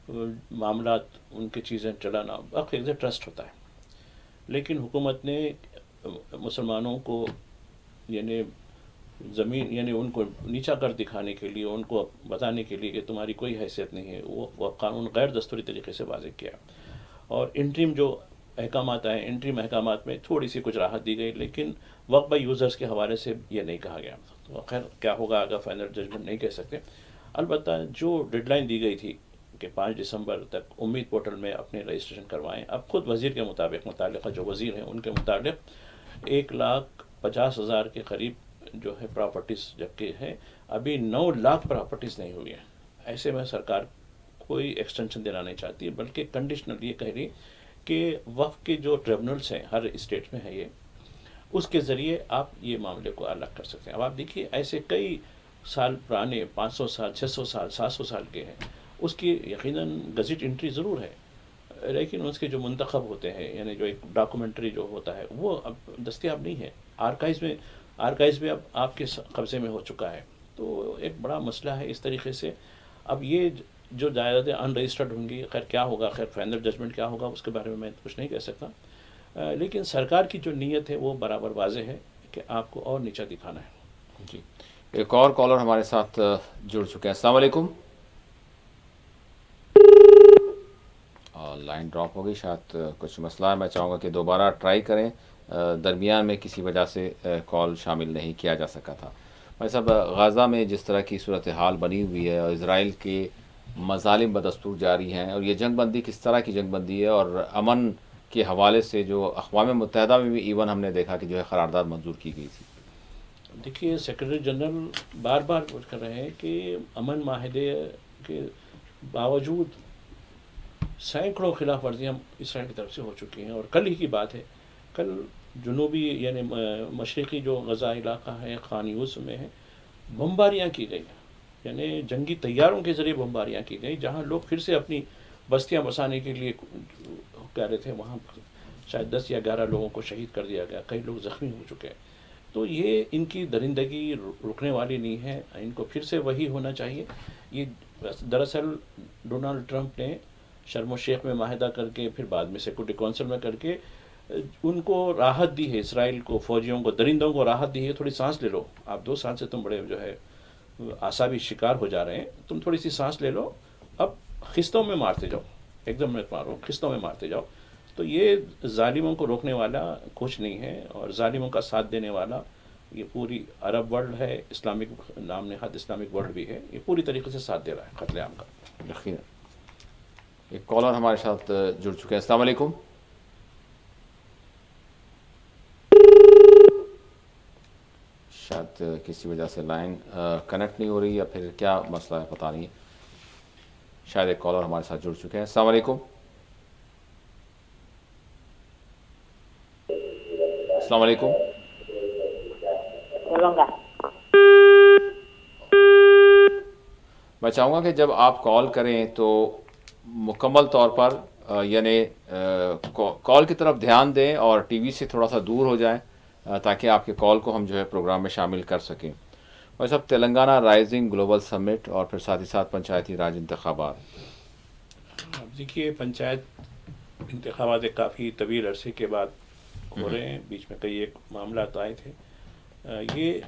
معاملات ان کی چیزیں چلانا وقف ایک ٹرسٹ ہوتا ہے، لیکن حکومت نے مسلمانوں کو یعنی زمین یعنی ان کو نیچا کر دکھانے کے لیے، ان کو بتانے کے لیے کہ تمہاری کوئی حیثیت نہیں ہے، وہ قانون غیر دستوری طریقے سے واضح کیا، اور انٹریم جو احکامات آئے انٹریم احکامات میں تھوڑی سی کچھ راحت دی گئی، لیکن وقف بائی یوزرز کے حوالے سے یہ نہیں کہا گیا۔ تو خیر کیا ہوگا آگے فائنل ججمنٹ نہیں کہہ سکتے، البتہ جو ڈیڈ لائن دی گئی تھی کہ 5 دسمبر تک امید پورٹل میں اپنے رجسٹریشن کروائیں، اب خود وزیر کے مطابق متعلقہ جو وزیر ہیں ان کے مطابق 1,50,000 کے قریب جو ہے پراپرٹیز جبکہ ہے، ابھی 9 لاکھ پراپرٹیز نہیں ہوئی ہیں۔ ایسے میں سرکار کوئی ایکسٹینشن دینا نہیں چاہتی، بلکہ کنڈیشنل یہ کہہ رہی کہ وقف کے جو ٹریبونلز ہیں ہر اسٹیٹ میں ہے یہ، اس کے ذریعے آپ یہ معاملے کو الگ کر سکتے ہیں۔ اب آپ دیکھیے ایسے کئی سال پرانے 500 سال 600 سال 700 سال کے ہیں، اس کی یقیناً گزٹ انٹری ضرور ہے، لیکن اس کے جو منتخب ہوتے ہیں یعنی جو ایک ڈاکومنٹری جو ہوتا ہے وہ اب دستیاب نہیں ہے، آرکائز میں اب آپ کے قبضے میں ہو چکا ہے، تو ایک بڑا مسئلہ ہے اس طریقے سے۔ اب یہ جو جائیدادیں ان رجسٹرڈ ہوں گی، خیر کیا ہوگا، خیر فائنل ججمنٹ کیا ہوگا اس کے بارے میں کچھ نہیں کہہ سکتا، لیکن سرکار کی جو نیت ہے وہ برابر واضح ہے کہ آپ کو اور نیچا دکھانا ہے۔ جی ایک اور کالر ہمارے ساتھ جڑ چکے ہیں۔ السلام علیکم، لائن ڈراپ ہو گئی، شاید کچھ مسئلہ ہے، میں چاہوں گا کہ دوبارہ ٹرائی کریں، درمیان میں کسی وجہ سے کال شامل نہیں کیا جا سکا تھا۔ بھائی صاحب، غزہ میں جس طرح کی صورتحال بنی ہوئی ہے اور اسرائیل کے مظالم بدستور جاری ہیں، اور یہ جنگ بندی کس طرح کی جنگ بندی ہے، اور امن کے حوالے سے جو اقوام متحدہ میں بھی ایون ہم نے دیکھا کہ جو ہے قرارداد منظور کی گئی تھی۔ دیکھیے سیکرٹری جنرل بار بار کر رہے ہیں کہ امن معاہدے کے باوجود سینکڑوں خلاف ورزیاں اسرائیل کی طرف سے ہو چکی ہیں، اور کل ہی کی بات ہے، کل جنوبی یعنی مشرقی جو غزہ علاقہ ہے خان یونس میں ہے، بمباریاں کی گئی، یعنی جنگی طیاروں کے ذریعے بمباریاں کی گئی، جہاں لوگ پھر سے اپنی بستیاں بسانے کے لیے کہہ رہے تھے، وہاں شاید 10 یا 11 لوگوں کو شہید کر دیا گیا، کئی لوگ زخمی ہو چکے ہیں۔ تو یہ ان کی درندگی رکنے والی نہیں ہے، ان کو پھر سے وہی ہونا چاہیے۔ یہ دراصل ڈونلڈ ٹرمپ نے شرم الشیخ میں معاہدہ کر کے پھر بعد میں سیکورٹی کونسل میں کر کے ان کو راحت دی ہے، اسرائیل کو، فوجیوں کو، درندوں کو راحت دی ہے، تھوڑی سانس لے لو، آپ 2 سال سے تم بڑے جو ہے اعصابی شکار ہو جا رہے ہیں، تم تھوڑی سی سانس لے لو، اب قسطوں میں مارتے جاؤ، ایک دم مت مارو، قسطوں میں مارتے جاؤ۔ تو یہ ظالموں کو روکنے والا کچھ نہیں ہے، اور ظالموں کا ساتھ دینے والا یہ پوری عرب ورلڈ ہے، اسلامک نام نہاد اسلامک ورلڈ بھی ہے، یہ پوری طریقے سے ساتھ دے رہا ہے قتل عام کا۔ یقیناً ایک کالر ہمارے ساتھ جڑ چکے ہیں۔ السلام علیکم، شاید کسی وجہ سے لائن کنیکٹ نہیں ہو رہی یا پھر کیا مسئلہ ہے پتہ نہیں، شاید ایک کالر ہمارے ساتھ جڑ چکے ہیں۔ السلام علیکم، السلام علیکم، میں چاہوں گا کہ جب آپ کال کریں تو مکمل طور پر یعنی کال کی طرف دھیان دیں اور ٹی وی سے تھوڑا سا دور ہو جائیں تاکہ آپ کے کال کو ہم جو ہے پروگرام میں شامل کر سکیں. اور سب تلنگانہ رائزنگ گلوبل سمٹ اور پھر ساتھ ہی ساتھ پنچایتی راج انتخابات. اب دیکھیے پنچایت انتخابات ایک کافی طویل عرصے کے بعد ہو رہے ہیں. بیچ میں کئی ایک معاملات آئے تھے. یہ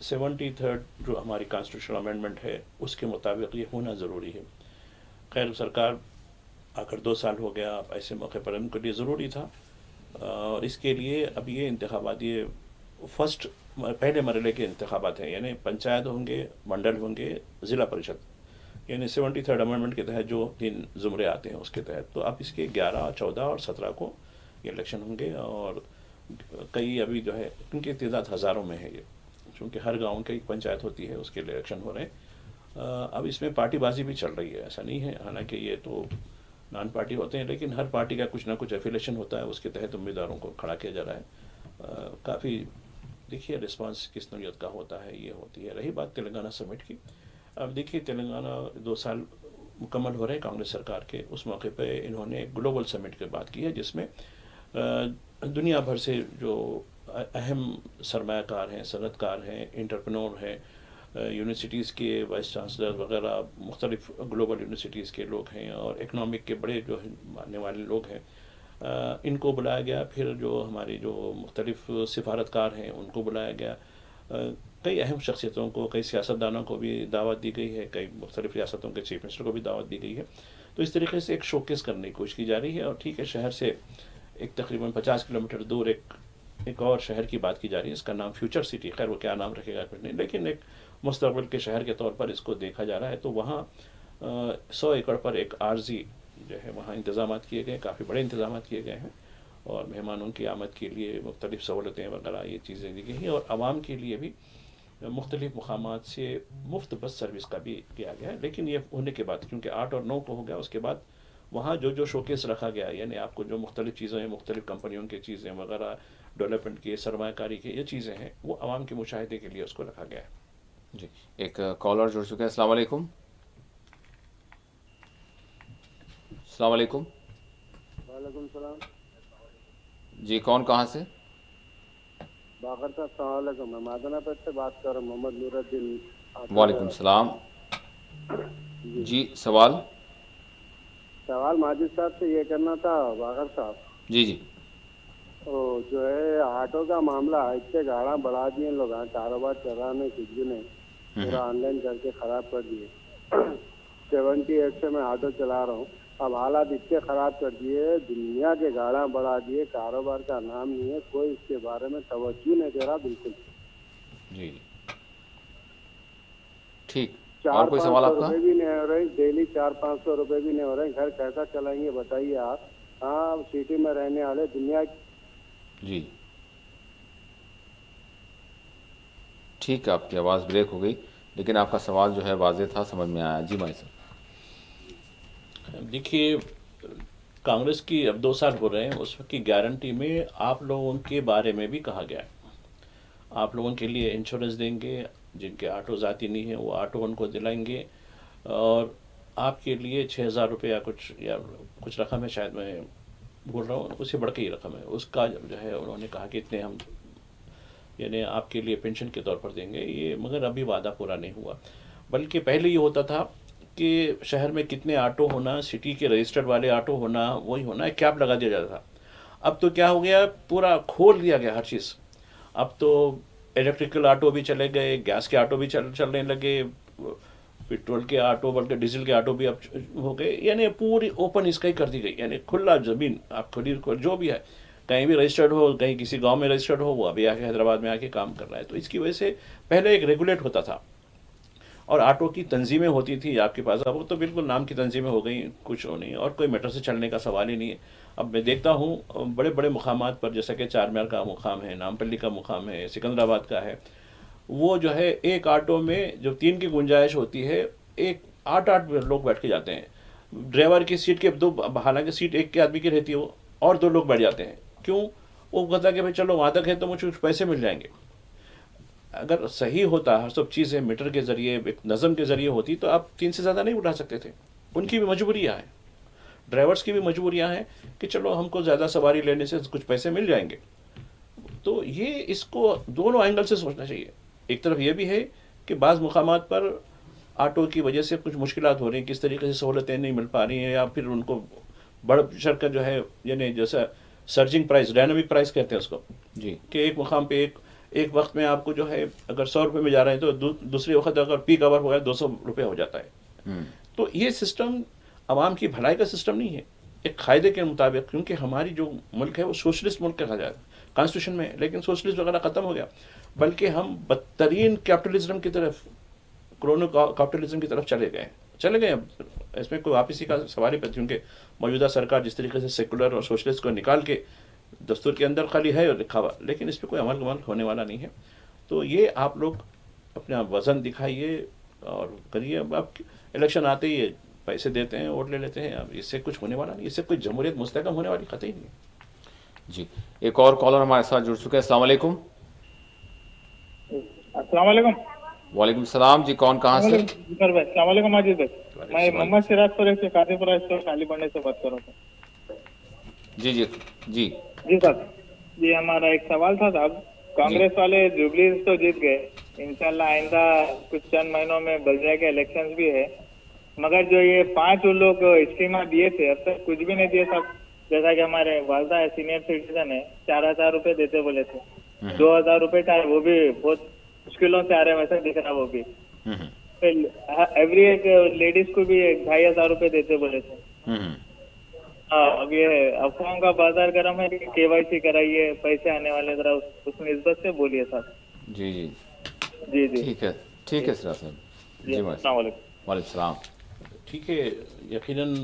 73rd جو ہماری کانسٹیٹیوشنل امینڈمنٹ ہے اس کے مطابق یہ ہونا ضروری ہے. خیر سرکار آ کر 2 سال ہو گیا. اب ایسے موقع پر ان کے لیے ضروری تھا اور اس کے لیے اب یہ انتخابات یہ پہلے مرحلے کے انتخابات ہیں. یعنی پنچایت ہوں گے, منڈل ہوں گے, ضلع پریشد, یعنی 73rd امینڈمنٹ کے تحت جو 3 زمرے آتے ہیں اس کے تحت. تو اب اس کے 11, 14 اور 17 کو یہ الیکشن ہوں گے. اور کئی ابھی جو ہے ان کی تعداد ہزاروں میں ہے. یہ چونکہ ہر گاؤں کی ایک پنچایت ہوتی ہے اس کے لیے الیکشن ہو رہے ہیں. اب اس میں پارٹی بازی بھی چل رہی ہے, ایسا نہیں ہے. حالانکہ یہ تو نان پارٹی ہوتے ہیں لیکن ہر پارٹی کا کچھ نہ کچھ ایفیلیشن ہوتا ہے, اس کے تحت امیدواروں کو کھڑا کیا جا رہا ہے. کافی دیکھیے رسپانس کس نوعیت کا ہوتا ہے یہ ہوتی ہے. رہی بات تلنگانہ سمٹ کی, اب دیکھیے تلنگانہ 2 سال مکمل ہو رہے ہیں کانگریس سرکار کے. اس موقع پہ انہوں نے گلوبل سمٹ کی بات کی ہے جس میں دنیا بھر سے جو اہم سرمایہ کار ہیں, صنعت کار ہیں, انٹرپرینور ہیں, یونیورسٹیز کے وائس چانسلر وغیرہ, مختلف گلوبل یونیورسٹیز کے لوگ ہیں اور اکنامک کے بڑے جو ماننے والے لوگ ہیں, ان کو بلایا گیا. پھر جو ہماری جو مختلف سفارتکار ہیں ان کو بلایا گیا. کئی اہم شخصیتوں کو, کئی سیاستدانوں کو بھی دعوت دی گئی ہے, کئی مختلف ریاستوں کے چیف منسٹر کو بھی دعوت دی گئی ہے. تو اس طریقے سے ایک شوکیس کرنے کی کوشش کی جا رہی ہے. اور ٹھیک ہے, شہر سے ایک تقریباً 50 کلومیٹر دور ایک اور شہر کی بات کی جا رہی ہے, اس کا نام فیوچر سٹی. خیر وہ کیا نام رکھے گا کچھ نہیں, لیکن ایک مستقبل کے شہر کے طور پر اس کو دیکھا جا رہا ہے. تو وہاں 100 ایکڑ پر ایک عارضی جو ہے وہاں انتظامات کیے گئے, کافی بڑے انتظامات کیے گئے ہیں. اور مہمانوں کی آمد کے لیے مختلف سہولتیں وغیرہ یہ چیزیں دی گئی ہیں. اور عوام کے لیے بھی مختلف مقامات سے مفت بس سروس کا بھی کیا گیا ہے. لیکن یہ ہونے کے بعد کیونکہ 8 اور 9 کو ہو گیا, اس کے بعد وہاں جو شوکیس رکھا گیا, یعنی آپ کو جو مختلف چیزیں ہیں, مختلف کمپنیوں کی چیزیں وغیرہ, ڈیولپمنٹ کی, سرمایہ کاری کی یہ چیزیں ہیں, وہ عوام کے مشاہدے کے لیے اس کو رکھا گیا ہے. جی, ایک کالر جڑ چکے ہیں. السلام علیکم. السلام علیکم. وعلیکم السلام. جی, کون کہاں سے؟ باقر صاحب السلام علیکم. میں مادنا پیٹ سے بات کر رہا ہوں, محمد نور الدین. وعلیکم السلام. جی, سوال ماجد صاحب سے یہ کرنا تھا. باقر صاحب جی جی جو ہے آٹو کا معاملہ, اتنے گاڑا بڑھا دیے لوگ, کاروبار چل رہا نہیں, کچھ بھی نہیں, پورا آن لائن کر کے خراب کر دیے. 78 سے میں آٹو چلا رہا ہوں. اب حالات اتنے خراب کر دیے, دنیا کے گاڑا بڑھا دیے, کاروبار کا نام نہیں ہے, کوئی اس کے بارے میں توجہ نہیں دے رہا بالکل. جی ٹھیک. اور کوئی سوال آپ کا؟ 400-500 روپے بھی نہیں ہو رہے ڈیلی, 400-500 روپے بھی نہیں ہو رہے. گھر کیسا چلائیں گے بتائیے آپ. ہاں, سٹی میں رہنے والے دنیا. جی ٹھیک ہے, آپ کی آواز بریک ہو گئی لیکن آپ کا سوال جو ہے واضح تھا, سمجھ میں آیا. جی مائی صاحب. دیکھیے کانگریس کی اب 2 سال ہو رہے ہیں, اس وقت کی گارنٹی میں آپ لوگوں کے بارے میں بھی کہا گیا ہے. آپ لوگوں کے لیے انشورنس دیں گے, جن کے آٹو ذاتی نہیں ہیں وہ آٹو ان کو دلائیں گے, اور آپ کے لیے 6,000 روپے یا کچھ رقم ہے, شاید میں بول رہا ہوں, اس سے بڑھ کے ہی رقم ہے, اس کا جو ہے انہوں نے کہا کہ اتنے ہم یعنی آپ کے لیے پینشن کے طور پر دیں گے. یہ مگر ابھی وعدہ پورا نہیں ہوا. بلکہ پہلے یہ ہوتا تھا کہ شہر میں کتنے آٹو ہونا, سٹی کے رجسٹرڈ والے آٹو ہونا, وہی ہونا, ایک کیپ لگا دیا جاتا تھا. اب تو کیا ہو گیا, پورا کھول دیا گیا ہر چیز. اب تو الیکٹریکل آٹو بھی چلے گئے, گیس کے آٹو بھی چلنے لگے, پیٹرول کے آٹو بلکہ ڈیزل کے آٹو بھی اب ہو گئے. یعنی پوری اوپن اسکائی کر دی گئی, یعنی کھلا زمین, آپ جو بھی ہے کہیں بھی رجسٹرڈ ہو, کہیں کسی گاؤں میں رجسٹرڈ ہو, وہ ابھی آ کے حیدرآباد میں آ کے کام کر رہا ہے. تو اس کی وجہ سے پہلے ایک ریگولیٹ ہوتا تھا اور آٹو کی تنظیمیں ہوتی تھی آپ کے پاس. اب وہ تو بالکل نام کی تنظیمیں ہو گئیں, کچھ ہو نہیں, اور کوئی میٹر سے چلنے کا سوال ہی نہیں ہے. اب میں دیکھتا ہوں بڑے بڑے مقامات پر, جیسا کہ چار مینار کا مقام ہے, نامپلی کا مقام ہے, سکندرآباد کا ہے, وہ جو ہے ایک آٹو میں جو 3 کی گنجائش ہوتی ہے, 8 لوگ بیٹھ کے جاتے ہیں. ڈرائیور کی سیٹ کے 2, حالانکہ سیٹ ایک کے آدمی کی رہتی ہے, وہ اور 2 لوگ بیٹھ جاتے ہیں. کیوں؟ وہ کہتا کہ بھائی چلو وہاں تک ہے تو مجھے کچھ پیسے مل جائیں گے. اگر صحیح ہوتا, ہر سب چیزیں میٹر کے ذریعے, ایک نظم کے ذریعے ہوتی, تو آپ 3 سے زیادہ نہیں اٹھا سکتے تھے. ان کی بھی مجبوریاں ہیں. ڈرائیورس کی بھی مجبوریاں ہیں کہ چلو ہم کو زیادہ سواری لینے سے کچھ پیسے مل جائیں گے. تو یہ اس کو دونوں اینگل سے سوچنا چاہیے. ایک طرف یہ بھی ہے کہ بعض مقامات پر آٹو کی وجہ سے کچھ مشکلات ہو رہی ہیں, کس طریقے سے سہولتیں نہیں مل پا رہی ہیں, یا پھر ان کو بڑھ چڑھ کر جو ہے یعنی جیسا سرجنگ پرائز, ڈائنامک پرائز کہتے ہیں اس کو, جی کہ ایک مقام پہ ایک وقت میں آپ کو جو ہے اگر 100 روپے میں جا رہے ہیں تو دوسری وقت اگر پیک آور ہو گیا 200 روپے ہو جاتا ہے. تو یہ سسٹم عوام کی بھلائی کا سسٹم نہیں ہے, ایک قاعدے کے مطابق, کیونکہ ہماری جو ملک ہے وہ سوشلسٹ ملک کہا جائے کانسٹیٹیوشن میں, لیکن سوشلسٹ وغیرہ ختم ہو گیا, بلکہ ہم بدترین کیپٹلزم کی طرف, کرونو کیپٹلزم کی طرف چلے گئے. اس میں کوئی واپسی کا سوال ہی پہ, کیونکہ موجودہ سرکار جس طریقے سے سیکولر اور سوشلسٹ کو نکال کے دستور کے اندر خالی ہے اور لکھا ہوا, لیکن اس پہ کوئی عمل ہونے والا نہیں ہے. تو یہ آپ لوگ اپنا وزن دکھائیے اور کریے. اب آپ الیکشن آتے ہی پیسے دیتے ہیں, ووٹ لے لیتے ہیں, اب اس سے کچھ ہونے والا نہیں, اس سے کوئی جمہوریت مستحکم ہونے والی قطعی نہیں ہے. جی ایک اور کالر ہمارے ساتھ جڑ چکے ہیں. السلام علیکم. السلام علیکم. وعلیکم السلام جی, کون کہاں سے؟ السلام علیکم ماجد بھائی, میں محمد سراج پور سے قاضی پورہ اسٹور خالی بننے سے بات کر رہا ہوں. جی جی جی جی صاحب, جی ہمارا ایک سوال تھا صاحب. کانگریس والے جوبلیز تو جیت گئے, انشاءاللہ آئندہ کچھ چند مہینوں میں بلدیہ کے الیکشنز بھی ہے, مگر جو یہ 5 لوگ اسکیمہ دیے تھے اب تک کچھ بھی نہیں دیے صاحب. جیسا کہ ہمارے والدہ ہے, سینئر سٹیزن ہے, 4,000 روپے دیتے بولے تھے, 2,000 روپے کا وہ بھی بہت مشکلوں سے آ رہے ہیں ویسا دکھ رہا. وہ بھی ایوری ایک لیڈیز کو بھی 2,500 روپے دیتے بولے تھے. اب یہ افواہوں کا بازار گرم ہے, KYC کرائیے, پیسے آنے والے, ذرا اس نسبت سے بولیے صاحب. جی جی جی جی ٹھیک ہے, ٹھیک ہے سراج صاحب. جی السلام علیکم. وعلیکم السلام. ٹھیک ہے, یقیناً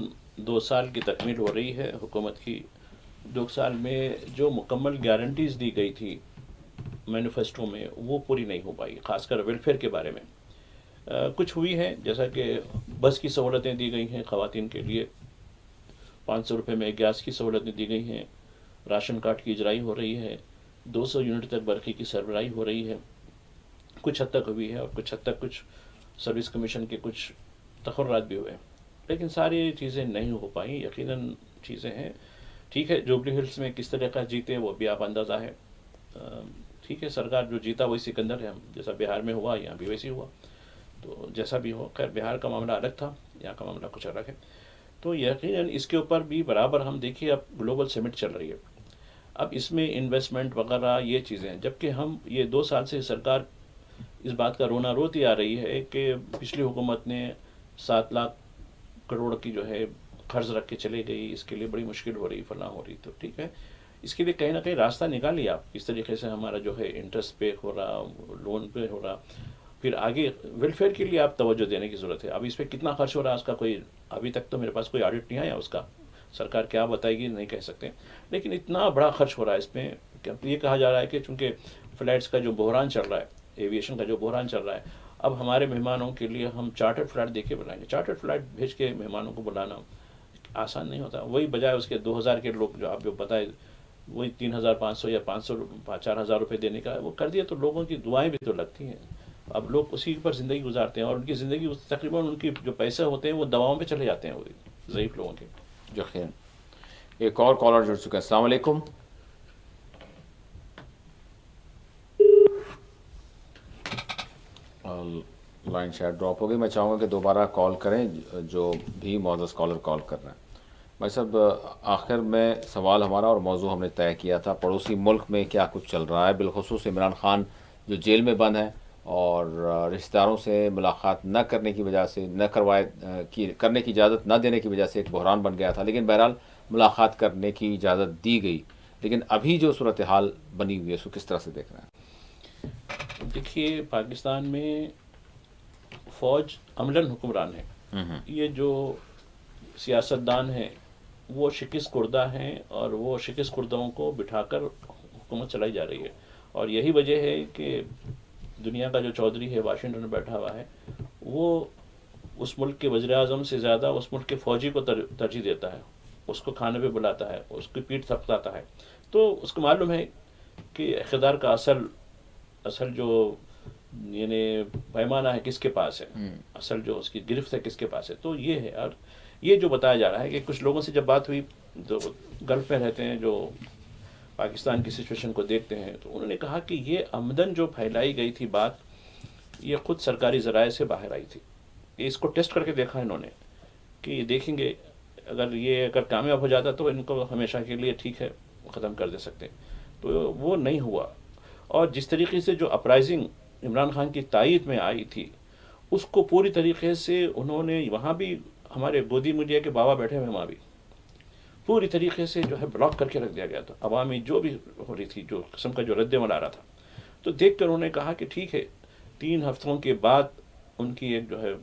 2 سال کی تکمیل ہو رہی ہے حکومت کی. 2 سال میں جو مکمل گارنٹیز دی گئی تھی مینیفیسٹو میں وہ پوری نہیں ہو پائی, خاص کر ویلفیئر کے بارے میں. کچھ ہوئی ہے, جیسا کہ بس کی سہولتیں دی گئی ہیں خواتین کے لیے, 500 روپے میں گیس کی سہولتیں دی گئی ہیں, راشن کارڈ کی اجرائی ہو رہی ہے, 200 یونٹ تک برقی کی سربراہی ہو رہی ہے. کچھ حد تک ہوئی ہے, اور کچھ حد تک کچھ سروس کمیشن کے کچھ تقررات بھی ہوئے, لیکن ساری چیزیں نہیں ہو پائیں. یقیناً چیزیں ہیں. ٹھیک ہے, جوبلی ہلز میں کس طرح کا جیتے وہ بھی آپ اندازہ ہے. ٹھیک ہے, سرکار جو جیتا وہی سکندر ہے, جیسا بہار میں ہوا یہاں بھی ویسے ہوا. تو جیسا بھی ہو, خیر بہار کا معاملہ الگ تھا, یہاں کا معاملہ کچھ الگ ہے. تو یقیناً اس کے اوپر بھی برابر ہم دیکھیے, اب گلوبل سمٹ چل رہی ہے, اب اس میں انویسٹمنٹ وغیرہ یہ چیزیں ہیں, جبکہ ہم یہ 2 سال سے سرکار اس بات کا رونا روتی آ رہی ہے کہ پچھلی حکومت نے 7 لاکھ کروڑ کی جو ہے قرض رکھ کے چلے گئی, اس کے لیے بڑی مشکل ہو رہی, فلاں ہو رہی. تو ٹھیک ہے, اس کے لیے کہیں نہ کہیں راستہ نکالیے آپ, کس طریقے سے ہمارا جو ہے انٹرسٹ پے ہو رہا, لون پے ہو رہا, پھر آگے ویلفیئر کے لیے آپ توجہ دینے کی ضرورت ہے. اب اس پہ کتنا خرچ ہو رہا ہے اس کا کوئی ابھی تک تو میرے پاس کوئی آڈٹ نہیں آیا اس کا, سرکار کیا بتائے گی نہیں کہہ سکتے, لیکن اتنا بڑا خرچ ہو رہا ہے اس میں کہ یہ کہا جا رہا ہے کہ چونکہ فلائٹس کا جو بحران چل رہا ہے, ایویشن کا جو بحران چل رہا ہے, اب ہمارے مہمانوں کے لیے ہم چارٹرڈ فلائٹ دے کے بلائیں گے. چارٹرڈ فلائٹ بھیج کے مہمانوں کو بلانا آسان نہیں ہوتا. وہی بجائے اس کے 2,000 کے لوگ جو آپ جو بتائے وہی 3,500 یا 4,000 روپے دینے کا وہ کر دیا, تو لوگوں کی دعائیں بھی تو لگتی ہیں. اب لوگ اسی پر زندگی گزارتے ہیں, اور ان کی زندگی تقریباً ان کی جو پیسے ہوتے ہیں وہ دواؤں پہ چلے جاتے ہیں, وہ ضعیف لوگوں کے. جو خیر, ایک اور کالر جڑ چکا ہے. السلام علیکم. لائن شاید ڈراپ ہو گئی. میں چاہوں گا کہ دوبارہ کال کریں جو بھی معزز کالر کال کر رہے ہیں. بھائی صاحب, آخر میں سوال ہمارا اور موضوع ہم نے طے کیا تھا, پڑوسی ملک میں کیا کچھ چل رہا ہے, بالخصوص عمران خان جو جیل میں بند ہے اور رشتہ داروں سے ملاقات نہ کرنے کی وجہ سے, کرنے کی اجازت نہ دینے کی وجہ سے ایک بحران بن گیا تھا, لیکن بہرحال ملاقات کرنے کی اجازت دی گئی. لیکن ابھی جو صورتحال بنی ہوئی ہے اس کو کس طرح سے دیکھ رہے ہیں؟ دیکھیے, پاکستان میں فوج عملاً حکمران ہے. یہ جو سیاستدان ہیں وہ شکست خوردہ ہیں, اور وہ شکست خوردوں کو بٹھا کر حکومت چلائی جا رہی ہے. اور یہی وجہ ہے کہ دنیا کا جو چودھری ہے واشنگٹن میں بیٹھا ہوا ہے, وہ اس ملک کے وزیر اعظم سے زیادہ اس ملک کے فوجی کو ترجیح دیتا ہے, اس کو کھانے پہ بلاتا ہے, اس کی پیٹھ تھپکاتا ہے. تو اس کو معلوم ہے کہ اقتدار کا اصل جو یعنی پیمانہ ہے کس کے پاس ہے, اصل جو اس کی گرفت ہے کس کے پاس ہے. تو یہ ہے, اور یہ جو بتایا جا رہا ہے کہ کچھ لوگوں سے جب بات ہوئی جو گلف میں رہتے ہیں، جو پاکستان کی سچویشن کو دیکھتے ہیں، تو انہوں نے کہا کہ یہ آمدن جو پھیلائی گئی تھی بات، یہ خود سرکاری ذرائع سے باہر آئی تھی. اس کو ٹیسٹ کر کے دیکھا انہوں نے کہ یہ دیکھیں گے اگر کامیاب ہو جاتا تو ان کو ہمیشہ کے لیے ٹھیک ہے ختم کر دے سکتے. تو وہ نہیں ہوا. اور جس طریقے سے جو اپرائزنگ عمران خان کی تائید میں آئی تھی، اس کو پوری طریقے سے انہوں نے، وہاں بھی ہمارے گودی میڈیا کے بابا بیٹھے ہوئے، وہاں بھی پوری طریقے سے جو ہے بلاک کر کے رکھ دیا گیا تھا. عوامی جو بھی ہو رہی تھی، جو قسم کا جو رد عمل آ رہا تھا، تو دیکھ کر انہوں نے کہا کہ ٹھیک ہے. 3 ہفتوں کے بعد ان کی ایک جو ہے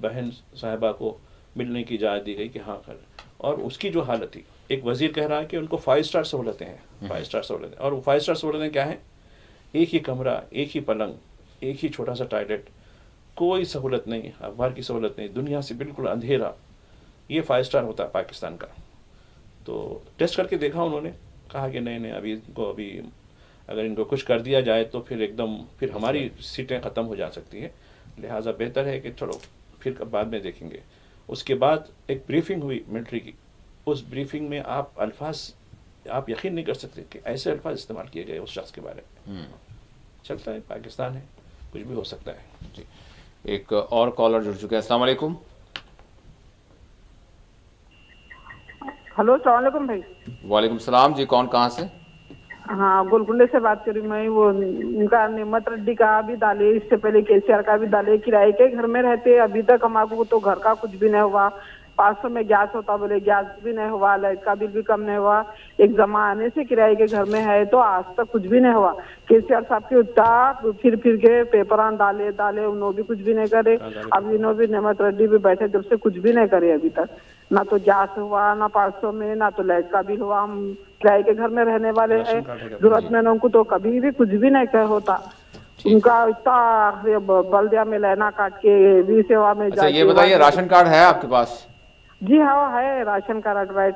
بہن صاحبہ کو ملنے کی اجازت دی گئی کہ ہاں کر. اور اس کی جو حالت تھی، ایک وزیر کہہ رہا ہے کہ ان کو 5 اسٹار سہولتیں ہیں، 5 اسٹار سہولتیں. اور وہ 5 اسٹار سہولتیں کیا ہیں؟ ایک ہی کمرہ، ایک ہی پلنگ، ایک ہی چھوٹا سا ٹوائلٹ، کوئی سہولت نہیں، اخبار کی سہولت نہیں، دنیا سے بالکل اندھیرا. یہ 5 اسٹار ہوتا ہے پاکستان کا. تو ٹیسٹ کر کے دیکھا انہوں نے، کہا کہ نہیں ابھی اگر ان کو کچھ کر دیا جائے تو پھر ایک دم پھر ہماری سیٹیں ختم ہو جا سکتی ہیں. لہٰذا بہتر ہے کہ چلو پھر بعد میں دیکھیں گے. اس کے بعد ایک بریفنگ ہوئی ملٹری کی. اس بریفنگ میں آپ یقین نہیں کر سکتے کہ ایسے الفاظ استعمال کیے گئے اس شخص کے بارے میں. چلتا ہے، پاکستان ہے، کچھ بھی ہو سکتا ہے. جی، ایک اور کالر جڑ چکے ہیں. السلام علیکم. ہلو، السلام علیکم بھائی. وعلیکم السلام. جی، کون کہاں سے؟ ہاں، گولکنڈے سے بات کر رہی میں. وہ ان کا نعمت ریڈی کا بھی ڈالے، اس سے پہلے KCR کا بھی ڈالے. کرائے کے گھر میں رہتے، ابھی تک ہمارے کو تو گھر کا کچھ بھی نہیں ہوا. 500 میں گیس ہوتا بولے، گیس بھی نہیں ہوا. لائٹ کا بل بھی کم نہیں ہوا. ایک جمع آنے سے کرائے کے گھر میں ہے تو آج تک کچھ بھی نہیں ہوا. KCR صاحب کے اتنا پھر کے پیپران ڈالے انہوں بھی کچھ بھی نہیں کرے. اب انہوں بھی نعمت ریڈی بھی بیٹھے جب سے کچھ بھی نہیں کرے ابھی تک. نہ تو گیس ہوا، نہ 500 میں، نہ تو لائٹ کا بل ہوا. ہم کرائے کے گھر میں رہنے والے ہیں، ضرورت میں ان کو تو کبھی بھی کچھ بھی نہیں ہوتا. ان کا اتنا بلدیا میں لینا کاٹ کے وی سیوا میں اچھا، یہ بتائیے راشن کارڈ ہے آپ کے پاس؟ جی ہاں ہے، راشن کارڈ رائٹ.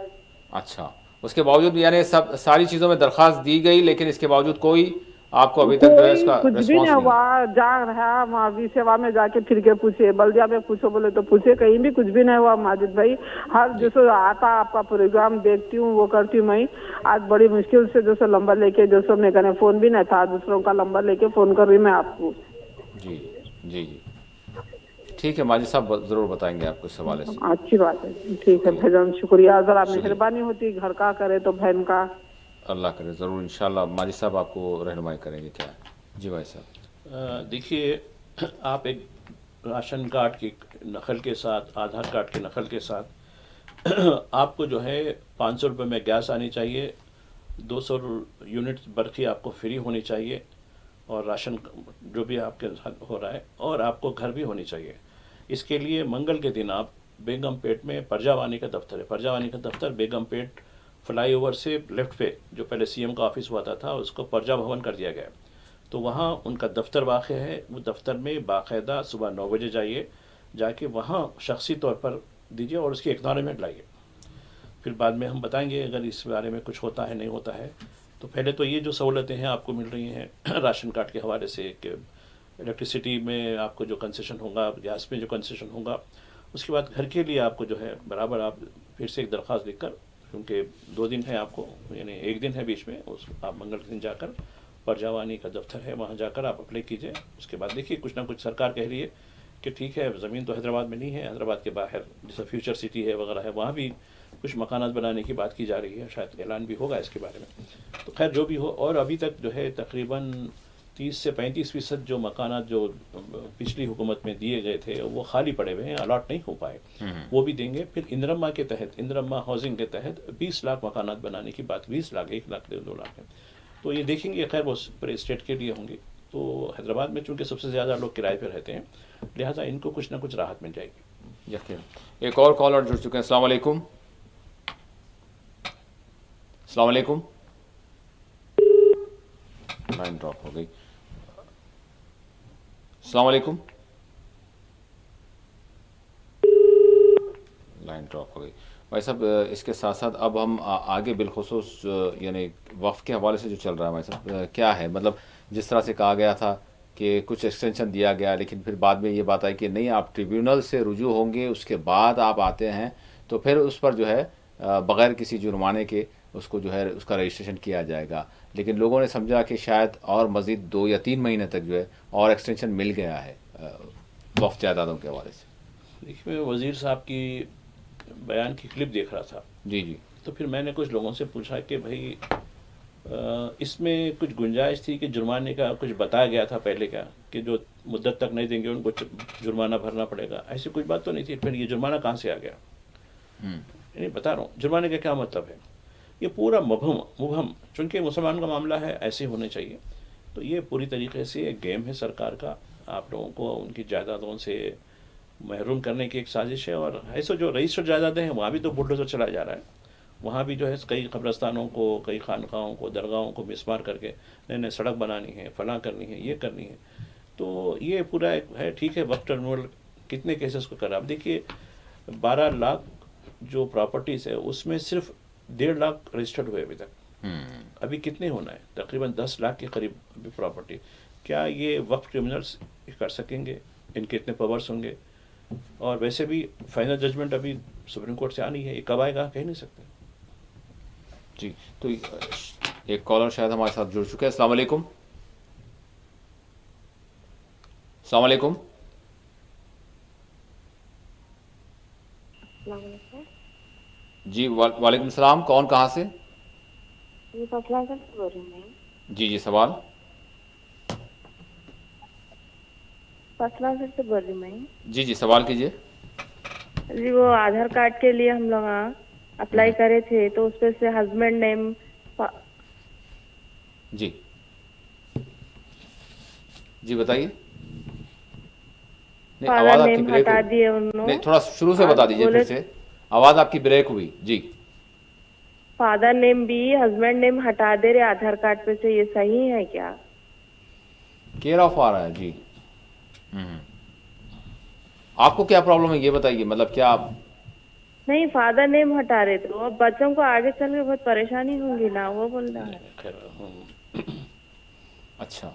اچھا، اس کے باوجود یعنی ساری چیزوں میں درخواست دی گئی، لیکن اس کے باوجود کوئی آپ کو ابھی تک جو ہے اس کا کچھ بھی ریسپانس نہیں نہیں؟ ہوا. جا رہا وہاں وی سیوا میں جا کے پھر کے پوچھے، بلدیا میں پوچھو بولے تو پوچھے، کہیں بھی کچھ بھی نہیں ہوا. ماجد بھائی ہر جیسے آتا آپ کا پروگرام دیکھتی ہوں، وہ کرتی ہوں میں. آج بڑی مشکل سے جیسے نمبر لے کے، جیسے میں کہنے فون بھی نہیں تھا، دوسروں کا نمبر لے کے فون کر رہی میں آپ کو. جی جی جی، ٹھیک ہے ماجد صاحب، ضرور بتائیں گے آپ کو اس حوالے سے. اچھی بات ہے، ٹھیک ہے بھجن، شکریہ. ذرا مہربانی ہوتی گھر کا کرے تو بہن کا. اللہ کرے، ضرور انشاءاللہ ماجد صاحب آپ کو رہنمائی کریں گے. کیا ہے جی بھائی صاحب؟ دیکھیے، آپ ایک راشن کارڈ کی نقل کے ساتھ، آدھار کارڈ کی نقل کے ساتھ آپ کو جو ہے 500 روپے میں گیس آنی چاہیے، 200 یونٹ برقی آپ کو فری ہونی چاہیے، اور راشن جو بھی آپ کے ہو رہا ہے، اور آپ کو گھر بھی ہونی چاہیے. اس کے لیے منگل کے دن آپ بیگم پیٹ میں پرجاوانی کا دفتر ہے، پرجاوانی کا دفتر بیگم پیٹ فلائی اوور سے لیفٹ پہ، جو پہلے CM کا آفس ہوا تھا اس کو پرجا بھون کر دیا گیا. تو وہاں ان کا دفتر واقع ہے. وہ دفتر میں باقاعدہ صبح 9 بجے جائیے، جا کے وہاں شخصی طور پر دیجیے اور اس کی اکنالجمنٹ لائیے. پھر بعد میں ہم بتائیں گے اگر اس بارے میں کچھ ہوتا ہے نہیں ہوتا ہے. تو پہلے تو یہ جو سہولتیں ہیں آپ کو مل رہی ہیں راشن کارڈ کے حوالے سے، کہ الیکٹریسٹی میں آپ کو جو کنسیشن ہوگا، گیس میں جو کنسیشن ہوگا. اس کے بعد گھر کے لیے آپ کو جو ہے برابر آپ پھر سے ایک درخواست لکھ کر، کیونکہ 2 دن ہے آپ کو، یعنی 1 دن ہے بیچ میں، اس آپ منگل کے دن جا کر پرجاوانی کا دفتر ہے، وہاں جا کر آپ اپلائی کیجئے. اس کے بعد دیکھیے کچھ نہ کچھ سرکار کہہ رہی ہے کہ ٹھیک ہے، زمین تو حیدرآباد میں نہیں ہے، حیدرآباد کے باہر جیسے فیوچر سٹی ہے وغیرہ ہے، وہاں بھی کچھ مکانات بنانے کی بات کی جا رہی ہے. شاید اعلان بھی ہوگا اس کے بارے میں. تو خیر جو بھی ہو، اور ابھی تک جو ہے تقریباً 30 سے 35% جو مکانات جو پچھلی حکومت میں دیے گئے تھے وہ خالی پڑے ہوئے ہیں، الاٹ نہیں ہو پائے. وہ بھی دیں گے. پھر اندرما کے تحت، اندرما ہاؤسنگ کے تحت 20 لاکھ مکانات بنانے کی بات، 20 لاکھ، 1 لاکھ 2 لاکھ ہے. تو یہ دیکھیں گے، خیر وہ پورے اسٹیٹ کے لیے ہوں گے. تو حیدرآباد میں چونکہ سب سے زیادہ لوگ کرائے پہ رہتے ہیں، لہٰذا ان کو کچھ نہ کچھ راحت مل جائے گی. یقین. ایک اور کالر جڑ چکے ہیں. السلام علیکم. السلام علیکم. لائن ڈراپ ہو گئی. السلام علیکم. لائن ڈراپ ہو گئی. بھائی صاحب، اس کے ساتھ ساتھ اب ہم آگے بالخصوص یعنی وقف کے حوالے سے جو چل رہا ہے بھائی صاحب، کیا ہے مطلب جس طرح سے کہا گیا تھا کہ کچھ ایکسٹینشن دیا گیا، لیکن پھر بعد میں یہ بات آئی کہ نہیں، آپ ٹریبیونل سے رجوع ہوں گے، اس کے بعد آپ آتے ہیں تو پھر اس پر جو ہے بغیر کسی جرمانے کے اس کو جو ہے اس کا رجسٹریشن کیا جائے گا. لیکن لوگوں نے سمجھا کہ شاید اور مزید 2 یا 3 مہینے تک جو ہے اور ایکسٹینشن مل گیا ہے وقف جائیدادوں کے حوالے سے. دیکھیے، میں وزیر صاحب کی بیان کی کلپ دیکھ رہا تھا. جی جی. تو پھر میں نے کچھ لوگوں سے پوچھا کہ بھائی اس میں کچھ گنجائش تھی کہ جرمانے کا کچھ بتایا گیا تھا پہلے کا کہ جو مدت تک نہیں دیں گے ان کو جرمانہ بھرنا پڑے گا، ایسی کوئی بات تو نہیں تھی. پھر یہ جرمانہ کہاں سے آ گیا؟ یعنی بتا رہا ہوں جرمانے کا کیا مطلب ہے. یہ پورا مبہم چونکہ مسلمان کا معاملہ ہے ایسے ہونے چاہیے. تو یہ پوری طریقے سے ایک گیم ہے سرکار کا، آپ لوگوں کو ان کی جائیدادوں سے محروم کرنے کی ایک سازش ہے. اور ایسے جو رجسٹرڈ جائیدادیں ہیں وہاں بھی تو بلڈوزر چلایا جا رہا ہے. وہاں بھی جو ہے کئی قبرستانوں کو، کئی خانقاہوں کو، درگاہوں کو مسمار کر کے نئے سڑک بنانی ہے، فلاں کرنی ہے، یہ کرنی ہے. تو یہ پورا ایک ہے. ٹھیک ہے، وقت ٹرمینل کتنے کیسز کو کرا. اب دیکھیے 12 لاکھ جو پراپرٹیز ہے اس میں صرف 1.5 لاکھ رجسٹرڈ ہوئے ابھی تک. ابھی کتنے ہونا ہے؟ تقریباً 10 لاکھ کے قریب ابھی پراپرٹی. کیا یہ وقف ٹریبونلز کر سکیں گے؟ ان کے اتنے پاورز ہوں گے؟ اور ویسے بھی فائنل ججمنٹ ابھی سپریم کورٹ سے آنی ہے، یہ کب آئے گا کہہ نہیں سکتے. جی. تو ایک کالر شاید ہمارے ساتھ جڑ چکے ہیں. السلام علیکم. السلام علیکم. جی وعلیکم السلام. کون کہاں سے؟ جی جی سوال. سے بول رہی میں. جی جی سوال کیجیے. جی وہ آدھار کارڈ کے لیے ہم لوگ اپلائی کرے تھے تو اس پہ سے ہسبینڈ نیم. جی جی بتائیے. فادر نیم ہٹا دیے انہوں. نہیں، تھوڑا شروع سے بتا دیجیے پھر سے، آواز آپ کی بریک ہوئی. جی. فادر نیم بھی ہسبینڈ نیم ہٹا دے رہے آدھار کارڈ پہ سے، یہ صحیح ہے کیا؟ کیئر آف آ رہا ہے. جی. آپ کو کیا پرابلم ہے یہ بتائیے، مطلب کیا آپ؟ نہیں، فادر نیم ہٹا رہے تو اب بچوں کو آگے چل کے بہت پریشانی ہوں گی نا، وہ بول رہا ہے. اچھا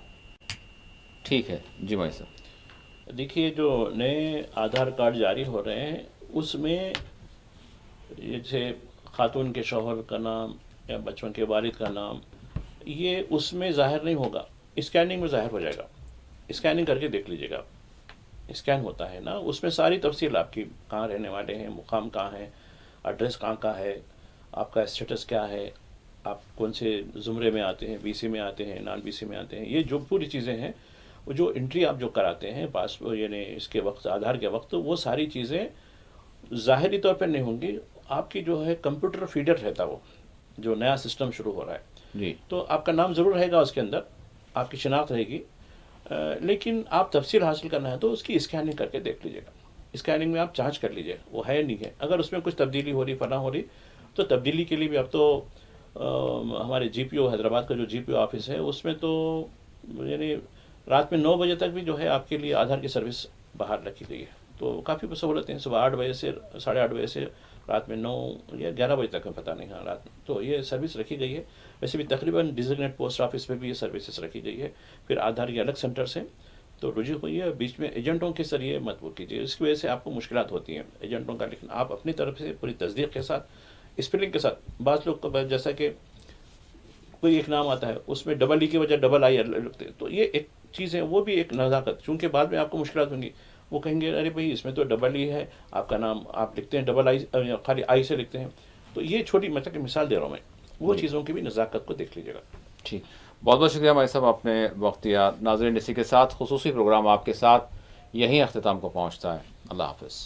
ٹھیک ہے. جی بھائی صاحب. دیکھیے جو نئے آدھار کارڈ جاری ہو رہے ہیں اس میں جیسے خاتون کے شوہر کا نام یا بچوں کے والد کا نام، یہ اس میں ظاہر نہیں ہوگا، اسکیننگ میں ظاہر ہو جائے گا. اسکیننگ کر کے دیکھ لیجیے گا. اسکین ہوتا ہے نا، اس میں ساری تفصیل آپ کی، کہاں رہنے والے ہیں، مقام کہاں ہے، ایڈریس کہاں کا ہے، آپ کا اسٹیٹس کیا ہے، آپ کون سے زمرے میں آتے ہیں، بی سی میں آتے ہیں، نان بی سی میں آتے ہیں. یہ جو پوری چیزیں ہیں، وہ جو انٹری آپ جو کراتے ہیں یعنی اس کے وقت، آدھار کے وقت، وہ ساری چیزیں ظاہری طور پہ نہیں ہوں گی. آپ کی جو ہے کمپیوٹر فیڈر رہتا، وہ جو نیا سسٹم شروع ہو رہا ہے. جی. تو آپ کا نام ضرور رہے گا اس کے اندر، آپ کی شناخت رہے گی، لیکن آپ تفصیل حاصل کرنا ہے تو اس کی اسکیننگ کر کے دیکھ لیجیے گا. اسکیننگ میں آپ جانچ کر لیجیے وہ ہے نہیں ہے. اگر اس میں کچھ تبدیلی ہو رہی، فلاں ہو رہی، تو تبدیلی کے لیے بھی اب تو ہمارے جی پی او حیدرآباد کا جو جی پی او آفس ہے اس میں تو یعنی رات میں 9 بجے تک بھی جو ہے آپ کے لیے آدھار کی سروس باہر رکھی گئی ہے. تو کافی سہولتیں ہیں. صبح 8 بجے سے 8:30 بجے سے رات میں 9 یا 11 بجے تک ہے، پتہ نہیں. ہاں رات میں تو یہ سروس رکھی گئی ہے. ویسے بھی تقریباً ڈیزگنیٹ پوسٹ آفس میں بھی یہ سروسز رکھی گئی ہے. پھر آدھار کے الگ سینٹرز ہیں تو رجوع ہوئی ہے. بیچ میں ایجنٹوں کے ذریعے مت وہ کیجیے، اس کی وجہ سے آپ کو مشکلات ہوتی ہیں ایجنٹوں کا. لیکن آپ اپنی طرف سے پوری تصدیق کے ساتھ، اسپیلنگ کے ساتھ، بعض لوگ کو جیسا کہ کوئی ایک نام آتا ہے اس میں ڈبل ای کی وجہ ڈبل آئی لگتے ہیں، تو یہ ایک چیز ہے، وہ بھی ایک نزاکت. چونکہ بعد میں آپ کو مشکلات ہوں گی، وہ کہیں گے ارے بھائی اس میں تو ڈبل ای ہے، آپ کا نام آپ لکھتے ہیں ڈبل آئی، خالی آئی سے لکھتے ہیں. تو یہ چھوٹی مطلب کہ مثال دے رہا ہوں میں، وہ چیزوں کی بھی نزاکت کو دیکھ لیجیے گا. ٹھیک. بہت بہت شکریہ بھائی صاحب، آپ نے وقت دیا. ناظرین، اسی کے ساتھ خصوصی پروگرام آپ کے ساتھ یہیں اختتام کو پہنچتا ہے. اللہ حافظ.